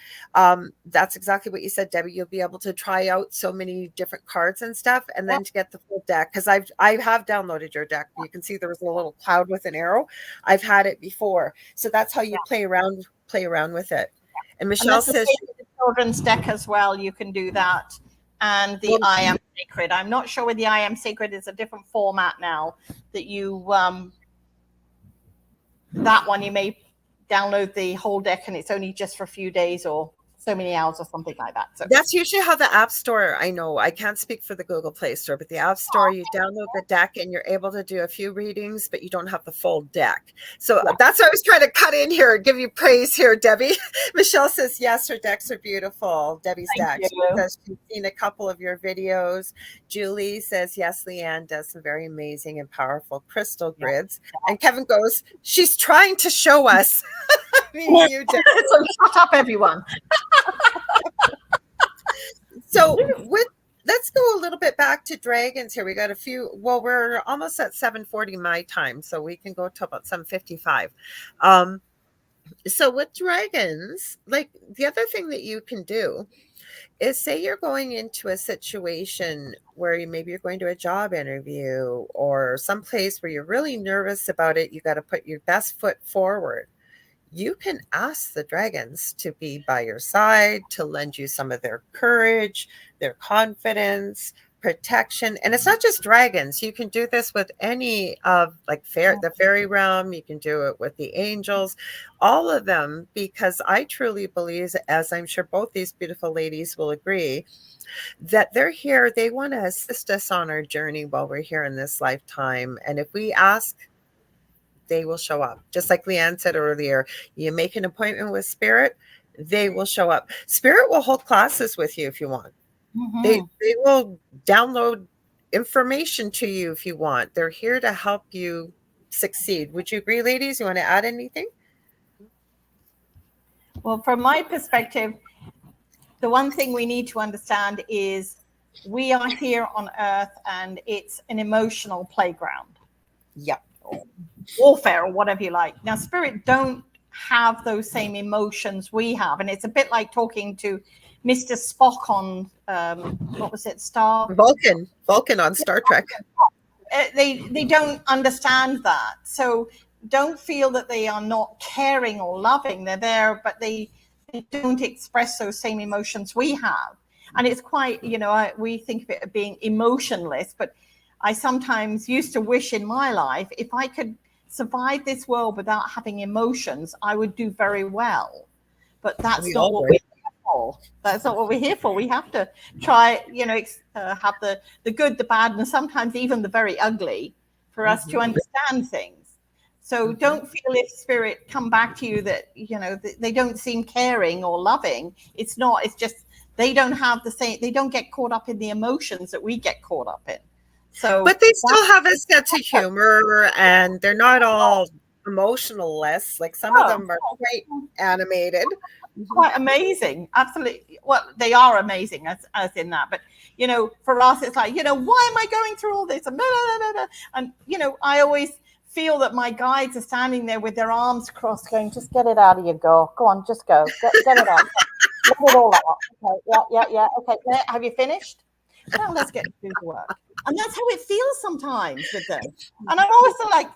that's exactly what you said, Debbie. You'll be able to try out so many different cards and stuff, and then to get the full deck. Because I have downloaded your deck. You can see there was a little cloud with an arrow. I've had it before, so that's how you play around with it. And Michelle says the children's deck as well. You can do that. And the I Am Sacred. I'm not sure whether the I Am Sacred is a different format now that you, that one you may download the whole deck and it's only just for a few days or so many hours or something like that. So that's usually how the App Store, I know, I can't speak for the Google Play Store, but the App Store, you download the deck and you're able to do a few readings, but you don't have the full deck. So that's what I was trying to cut in here and give you praise here, Debbie. Michelle says, yes, her decks are beautiful. Debbie's deck. She says she's seen a couple of your videos. Julie says, yes, Leanne does some very amazing and powerful crystal grids. And Kevin goes, she's trying to show us. You so shut up, everyone. So let's go a little bit back to dragons here. We got a few. Well, we're almost at 7:40 my time, so we can go to about 7:55. So with dragons, like the other thing that you can do is say you're going into a situation where maybe you're going to a job interview or someplace where you're really nervous about it. You got to put your best foot forward. You can ask the dragons to be by your side, to lend you some of their courage, their confidence, protection. And it's not just dragons. You can do this with any of like the fairy realm. You can do it with the angels, all of them, because I truly believe, as I'm sure both these beautiful ladies will agree, that they're here. They want to assist us on our journey while we're here in this lifetime. And if we ask, they will show up. Just like Leanne said earlier, you make an appointment with spirit, they will show up. Spirit will hold classes with you if you want. Mm-hmm. They will download information to you if you want. They're here to help you succeed. Would you agree, ladies? You want to add anything? Well, from my perspective, the one thing we need to understand is we are here on Earth and it's an emotional playground. Yeah. Warfare or whatever you like. Now, spirit don't have those same emotions we have. And it's a bit like talking to Mr. Spock on, what was it, Vulcan on Star Trek. They don't understand that. So don't feel that they are not caring or loving. They're there, but they don't express those same emotions we have. And it's quite, we think of it as being emotionless, but I sometimes used to wish in my life, if I could survive this world without having emotions, I would do very well. But that's not what we're here for. That's not what we're here for. We have to try, have the good, the bad, and sometimes even the very ugly for us to understand things. So don't feel if spirit come back to you that, they don't seem caring or loving. It's not, it's just, they don't have the same, they don't get caught up in the emotions that we get caught up in. So, but they still have a sense of humor, and they're not all emotionless. Like some of them are quite animated, quite amazing. Absolutely. Well, they are amazing as in that. But for us, it's like, why am I going through all this? And, I always feel that my guides are standing there with their arms crossed, going, "Just get it out of you, girl. Go on, just go. Get it out. Let it all out. Okay, yeah. Okay, have you finished? Now let's get to the work." And that's how it feels sometimes with them. And I'm always like,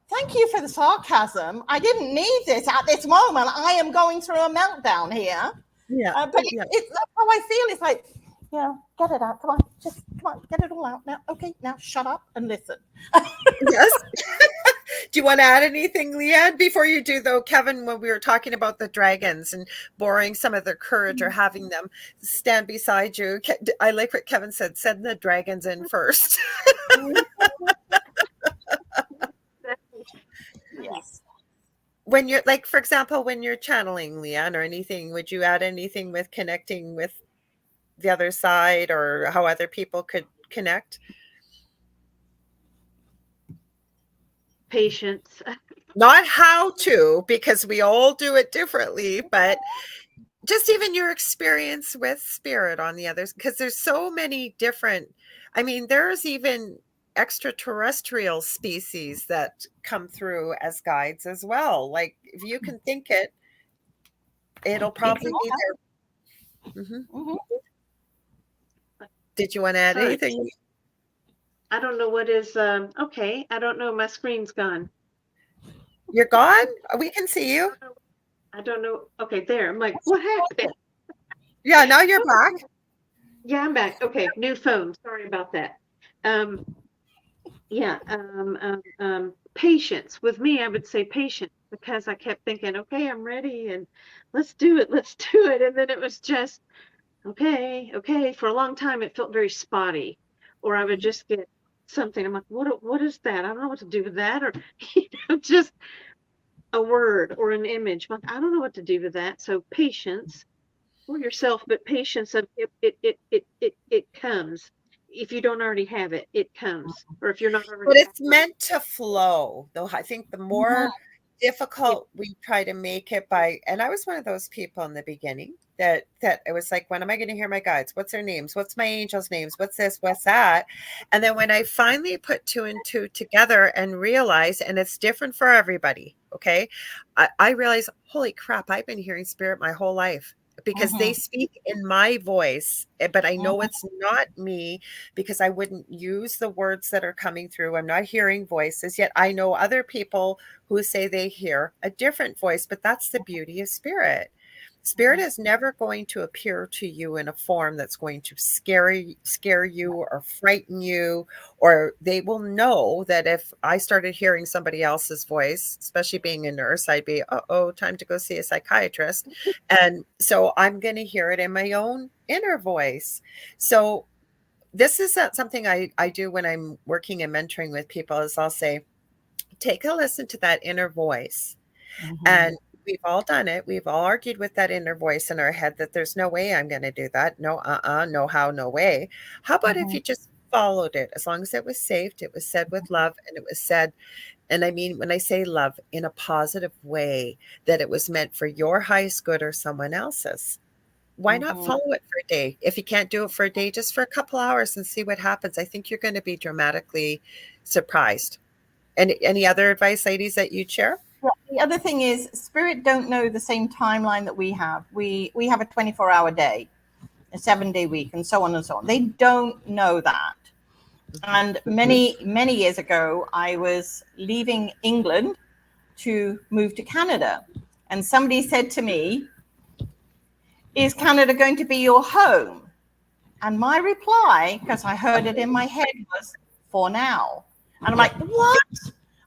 thank you for the sarcasm. I didn't need this at this moment. I am going through a meltdown here. Yeah. But that's how I feel. It's like, get it out. Come on, get it all out now. Okay, now shut up and listen. Yes. Do you want to add anything, Leanne, before you do, though, Kevin, when we were talking about the dragons and borrowing some of their courage or having them stand beside you? I like what Kevin said, send the dragons in first. Yes. When you're like, for example, when you're channeling, Leanne, or anything, would you add anything with connecting with the other side or how other people could connect? Patience. Not how to, because we all do it differently, but just even your experience with spirit on the others, because there's so many different, there's even extraterrestrial species that come through as guides as well. Like if you can think it, it'll probably be there. Did you want to add anything? I don't know what is, okay. I don't know. My screen's gone. You're gone? We can see you. I don't know. Okay, there. I'm like, what happened? Yeah, now you're back. Yeah, I'm back. Okay, new phone. Sorry about that. Patience. With me, I would say patience, because I kept thinking, okay, I'm ready and let's do it. And then it was just, okay. For a long time, it felt very spotty, or I would just get something. I'm like, what is that? I don't know what to do with that. Or, just a word or an image. I'm like, I don't know what to do with that. So patience for yourself, but patience of it comes. If you don't already have it, it comes. Or if you're not already, but it's meant to flow. Though I think the more difficult we try to make it by, and I was one of those people in the beginning that it was like, when am I going to hear my guides? What's their names? What's my angels' names? What's this? What's that? And then when I finally put two and two together and realized, and it's different for everybody, okay, I realized, holy crap, I've been hearing spirit my whole life, because they speak in my voice, but I know it's not me, because I wouldn't use the words that are coming through. I'm not hearing voices, yet I know other people who say they hear a different voice, but that's the beauty of spirit. Spirit is never going to appear to you in a form that's going to scare you or frighten you, or they will know that if I started hearing somebody else's voice, especially being a nurse, I'd be, time to go see a psychiatrist. And so I'm going to hear it in my own inner voice. So this is something I do when I'm working and mentoring with people, is I'll say, take a listen to that inner voice. And we've all done it. We've all argued with that inner voice in our head that there's no way I'm going to do that. No, no how, no way. How about if you just followed it, as long as it was safe, it was said with love, and it was said, and I mean, when I say love, in a positive way, that it was meant for your highest good or someone else's. Why not follow it for a day? If you can't do it for a day, just for a couple hours and see what happens. I think you're going to be dramatically surprised. Any other advice, ladies, that you'd share? Well, the other thing is, spirit don't know the same timeline that we have. We have a 24-hour day, a 7-day week, and so on and so on. They don't know that. And many years ago, I was leaving England to move to Canada, and somebody said to me, is Canada going to be your home? And my reply, because I heard it in my head, was, for now. And I'm like, what?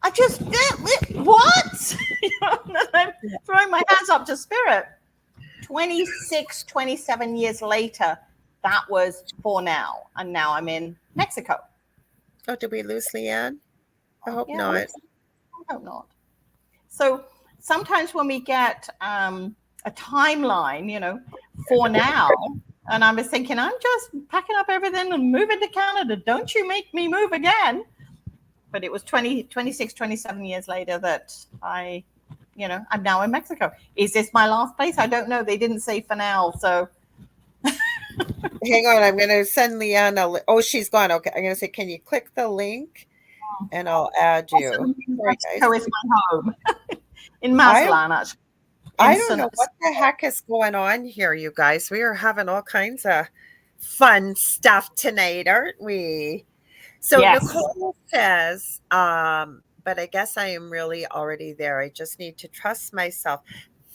I just, what? And I'm throwing my hands up to spirit. 27 years later, that was for now. And now I'm in Mexico. Oh, did we lose Leanne? I hope not. I hope not. So sometimes when we get a timeline, for now, and I was thinking, I'm just packing up everything and moving to Canada. Don't you make me move again. But it was 27 years later that I'm now in Mexico. Is this my last place? I don't know. They didn't say for now. So hang on. I'm going to send Leanne oh, she's gone. Okay. I'm going to say, can you click the link? And I'll add you. Mexico is my home. In Mazatlan, actually. I don't know what the heck is going on here, you guys. We are having all kinds of fun stuff tonight, aren't we? So yes. Nicole says, but I guess I am really already there. I just need to trust myself.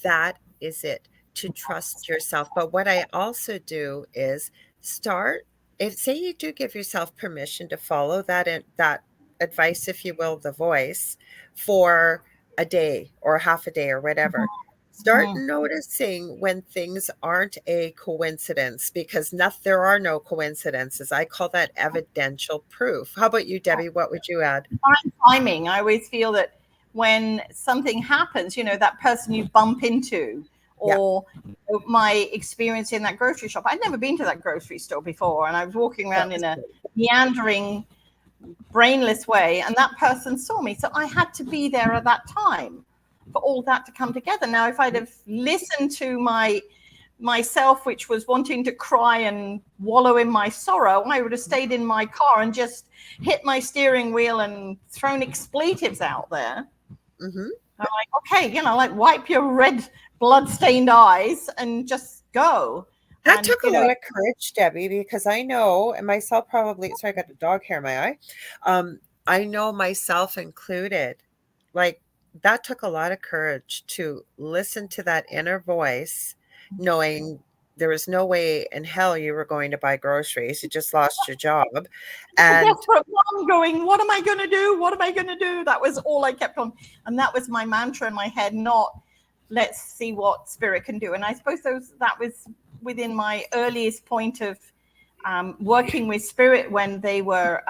That is it, to trust yourself. But what I also do is say you do give yourself permission to follow that advice, if you will, the voice, for a day or half a day or whatever. Start noticing when things aren't a coincidence, because there are no coincidences. I call that evidential proof. How about you, Debbie? What would you add? Timing. I always feel that when something happens, that person you bump into, or my experience in that grocery shop. I'd never been to that grocery store before, and I was walking around in a meandering, brainless way, and that person saw me. So I had to be there at that time for all that to come together. Now, if I'd have listened to myself, which was wanting to cry and wallow in my sorrow, I would have stayed in my car and just hit my steering wheel and thrown expletives out there. I'm like, okay, wipe your red blood-stained eyes and just go. That took a lot of courage, Debbie, because I know, and myself probably, sorry, I got a dog hair in my eye. I know, myself included, that took a lot of courage to listen to that inner voice, knowing there was no way in hell you were going to buy groceries. You just lost your job. And desperate mom going, what am I going to do? What am I going to do? That was all I kept on. And that was my mantra in my head, not let's see what spirit can do. And I suppose that was within my earliest point of working with spirit, when they were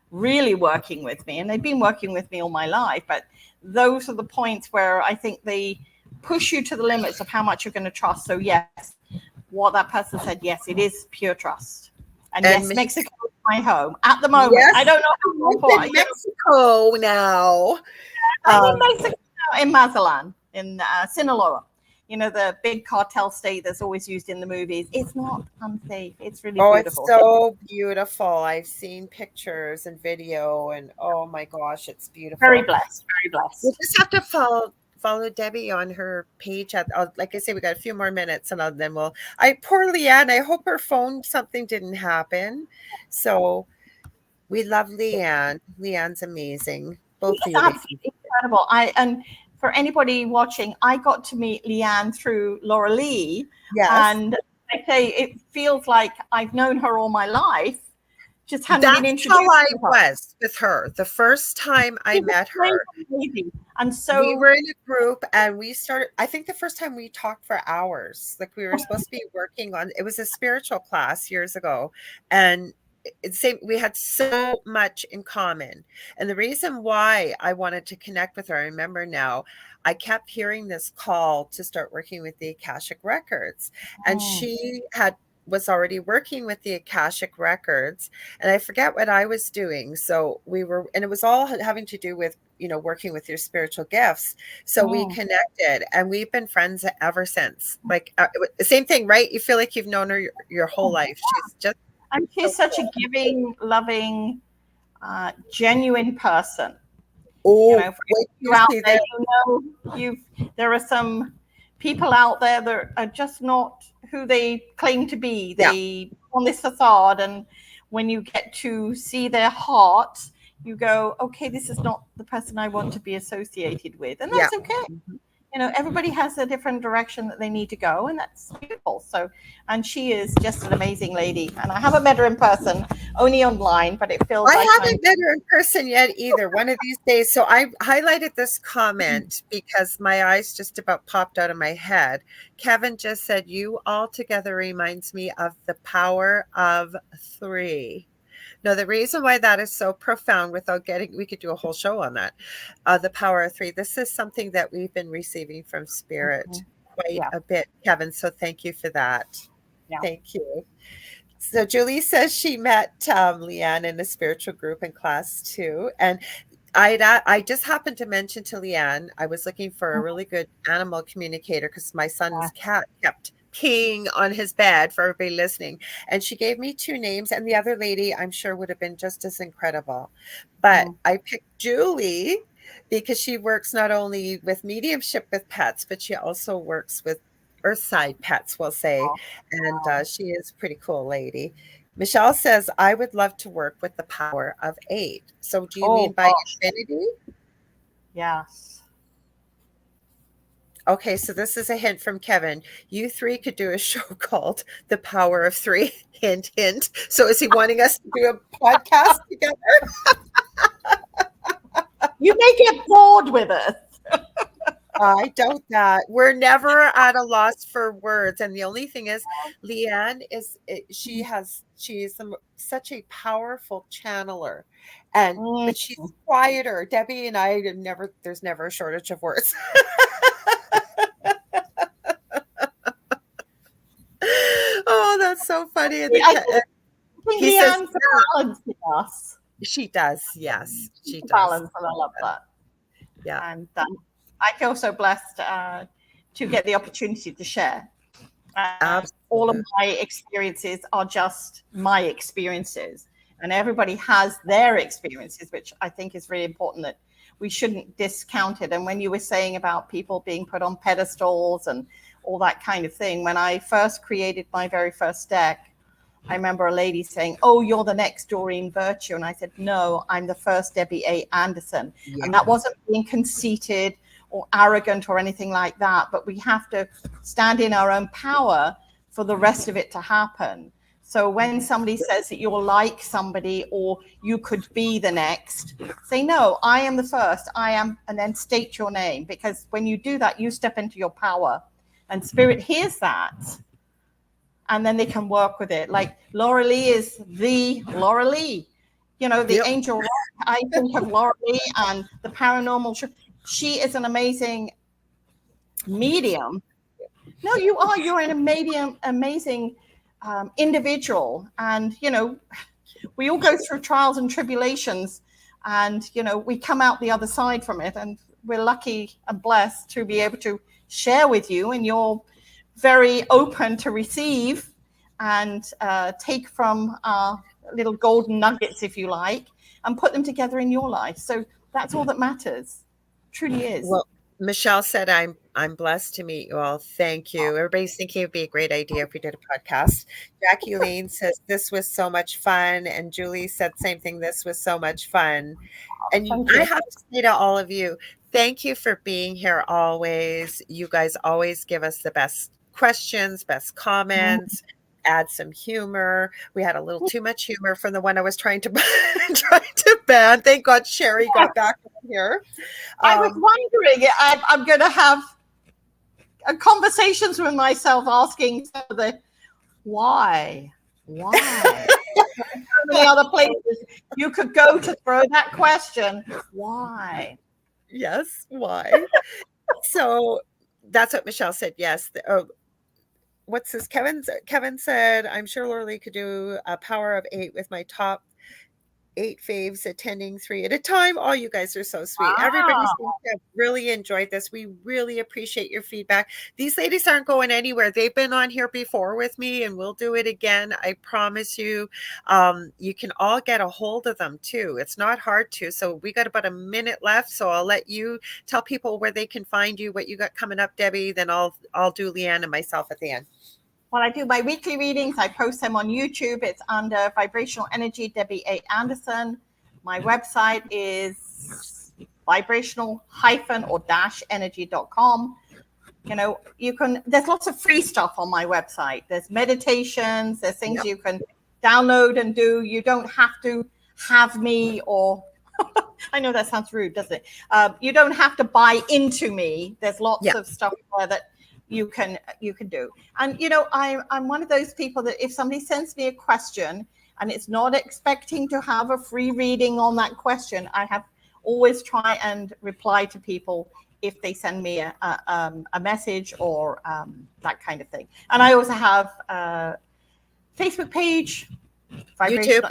really working with me. And they've been working with me all my life. But those are the points where I think they push you to the limits of how much you're going to trust. So yes, what that person said, yes, it is pure trust. And yes, Mexico is my home at the moment. Yes, I don't know how I'm in Mexico now. I'm in Mexico in Mazatlan, in Sinaloa. You know, the big cartel state that's always used in the movies. It's not unsafe. It's really beautiful. It's so beautiful. I've seen pictures and video, and oh my gosh, it's beautiful. Very blessed. Very blessed. We just have to follow Debbie on her page. Like I say, we got a few more minutes, and then poor Leanne. I hope her phone something didn't happen. So we love Leanne. Leanne's amazing. Both of you. Absolutely incredible. And for anybody watching, I got to meet Leanne through Lorilei. Yes. And I say it feels like I've known her all my life. Just hadn't been introduced. That's how I was with her. The first time I met her. And so we were in a group and we started, I think the first time we talked for hours, like we were supposed to be working on, it was a spiritual class years ago. And we had so much in common. And the reason why I wanted to connect with her, I remember now, I kept hearing this call to start working with the Akashic Records. And she was already working with the Akashic Records, and I forget what I was doing. So and it was all having to do with, working with your spiritual gifts. So we connected, and we've been friends ever since. Like same thing, right? You feel like you've known her your whole life. She's such a giving, loving, genuine person. Oh, there are some people out there that are just not who they claim to be. They on this facade, and when you get to see their heart, you go, okay, this is not the person I want to be associated with, and that's okay. Everybody has a different direction that they need to go, and that's beautiful. So, and she is just an amazing lady. And I haven't met her in person, only online, but it feels I haven't met her in person yet either. One of these days. So I highlighted this comment because my eyes just about popped out of my head. Kevin just said, "You altogether reminds me of the power of 3." No, the reason why that is so profound, we could do a whole show on that. The power of 3. This is something that we've been receiving from Spirit quite a bit, Kevin. So thank you for that. Yeah. Thank you. So Julie says she met Leanne in a spiritual group in class 2. And I just happened to mention to Leanne, I was looking for a really good animal communicator because my son's cat kept peeing on his bed, for everybody listening. And she gave me 2 names, and the other lady I'm sure would have been just as incredible. But I picked Julie because she works not only with mediumship with pets, but she also works with earthside pets, we'll say. And she is a pretty cool lady. Michelle says, I would love to work with the power of 8. So do you mean by infinity? Yes. Okay, so this is a hint from Kevin. You 3 could do a show called The Power of 3. Hint, hint. So is he wanting us to do a podcast together? You may get bored with us. I doubt that. We're never at a loss for words. And the only thing is, Leanne she's such a powerful channeler. But she's quieter. Debbie and I there's never a shortage of words. Oh, that's so funny. He says balancing us. She does, yes. She does. Balance, and I love that. Yeah. And I feel so blessed to get the opportunity to share. All of my experiences are just my experiences. And everybody has their experiences, which I think is really important that we shouldn't discount it. And when you were saying about people being put on pedestals and all that kind of thing, when I first created my very first deck, I remember a lady saying, "Oh, you're the next Doreen Virtue." And I said, "No, I'm the first Debbie A. Anderson." Yeah. And that wasn't being conceited or arrogant or anything like that, but we have to stand in our own power for the rest of it to happen. So when somebody says that you're like somebody or you could be the next, say, "No, I am the first, I am," and then state your name. Because when you do that, you step into your power, and Spirit hears that. And then they can work with it. Like Lorilei is the Lorilei, the angel. I think of Lorilei and the paranormal. She is an amazing medium. No, you are. You're an amazing individual. And, we all go through trials and tribulations, and, we come out the other side from it. And we're lucky and blessed to be able to share with you, and you're very open to receive and take from our little golden nuggets, if you like, and put them together in your life. So that's all that matters. Truly is. Well, Michelle said, I'm blessed to meet you all. Thank you. Everybody's thinking it'd be a great idea if we did a podcast. Jackie Lane says, this was so much fun. And Julie said, same thing. This was so much fun. And Thank you. I have to say to all of you, thank you for being here always. You guys always give us the best questions, best comments, add some humor. We had a little too much humor from the one I was trying to ban. Thank God Sherry got back here. I was wondering, I'm going to have conversations with myself asking the why. So many other places you could go to throw that question. Why? Yes, why? So that's what Michelle said. Yes. What's this? Kevin said, I'm sure Lorilei could do a power of 8 with my top 8 faves attending 3 at a time. Oh, you guys are so sweet. Wow. Everybody seems to have really enjoyed this. We really appreciate your feedback. These ladies aren't going anywhere. They've been on here before with me, and we'll do it again. I promise you. You can all get a hold of them too. It's not hard to. So we got about a minute left. So I'll let you tell people where they can find you, what you got coming up, Debbie. Then I'll do Leanne and myself at the end. Well, I do my weekly readings. I post them on YouTube. It's under Vibrational Energy, Debbie A. Anderson. My website is vibrational-energy.com. You know, there's lots of free stuff on my website. There's meditations, there's things you can download and do. You don't have to have me, or I know that sounds rude, doesn't it? You don't have to buy into me. There's lots of stuff there that you can do. And I'm one of those people that if somebody sends me a question and it's not expecting to have a free reading on that question, I have always try and reply to people if they send me a message or that kind of thing. And I also have a Facebook page, Vibrational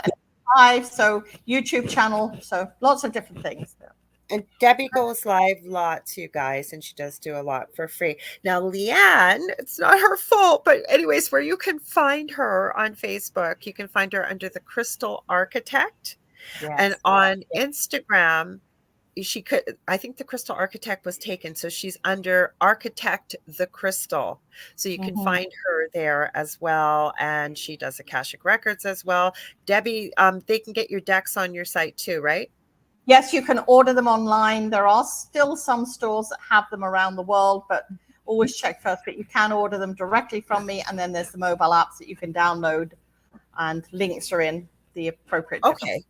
Live, so YouTube channel, so lots of different things there. And Debbie goes live lots, you guys, and she does do a lot for free. Now, Leanne, it's not her fault, but anyways, where you can find her on Facebook, you can find her under the Crystal Architect. Yes. And on Instagram, I think the Crystal Architect was taken, so she's under Architect the Crystal. So you can find her there as well, and she does Akashic Records as well. Debbie, they can get your decks on your site too, right? Yes, you can order them online. There are still some stores that have them around the world, but always check first. But you can order them directly from me, and then there's the mobile apps that you can download, and links are in the appropriate. Okay.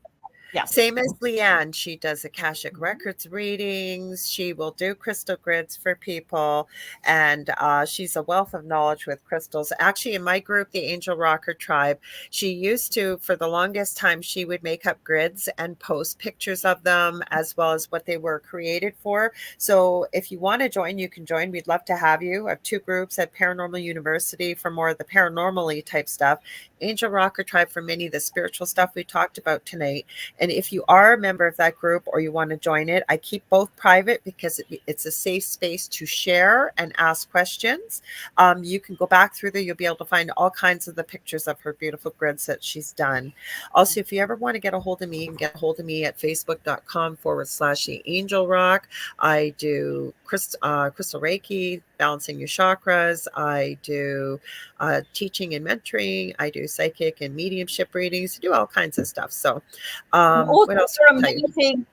Yeah. Same as Leanne. She does Akashic Records readings. She will do crystal grids for people. And she's a wealth of knowledge with crystals. Actually, in my group, the Angel Rocker Tribe, she used to, for the longest time, she would make up grids and post pictures of them as well as what they were created for. So if you want to join, you can join. We'd love to have you. I have 2 groups at Paranormal University for more of the paranormal-y type stuff. Angel Rocker Tribe for many of the spiritual stuff we talked about tonight. And if you are a member of that group or you want to join it, I keep both private because it's a safe space to share and ask questions. You can go back through there. You'll be able to find all kinds of the pictures of her beautiful grids that she's done. Also, if you ever want to get a hold of me, you can get a hold of me at facebook.com/theangelrock. I do crystal Reiki, balancing your chakras. I do teaching and mentoring. I do psychic and mediumship readings. I do all kinds of stuff. So what else? You're amazing.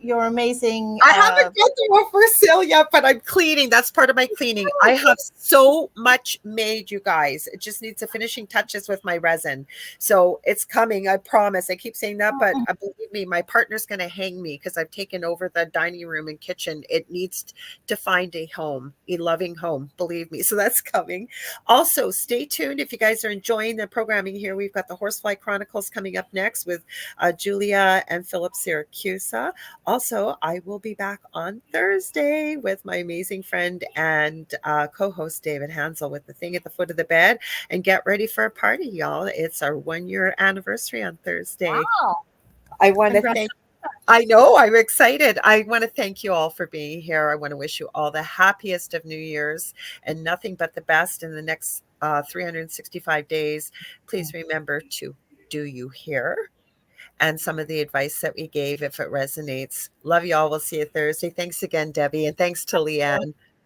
You're amazing. I haven't got the one for sale yet, but I'm cleaning. That's part of my cleaning. I have so much made, you guys. It just needs the finishing touches with my resin. So it's coming. I promise. I keep saying that, but believe me, my partner's going to hang me because I've taken over the dining room and kitchen. It needs to find a home, a loving home. Believe me. So that's coming. Also, stay tuned. If you guys are enjoying the programming here, we've got the Horsefly Chronicles coming up next with Julia and Philip Syracusa. Also, I will be back on Thursday with my amazing friend and co-host David Hansel with The Thing at the Foot of the Bed. And get ready for a party, y'all. It's our 1-year anniversary on Thursday. Wow. I want to thank I know. I'm excited. I want to thank you all for being here. I want to wish you all the happiest of New Year's and nothing but the best in the next 365 days. Please remember to do you hear? And some of the advice that we gave, if it resonates. Love you all. We'll see you Thursday. Thanks again, Debbie. And thanks to Leanne.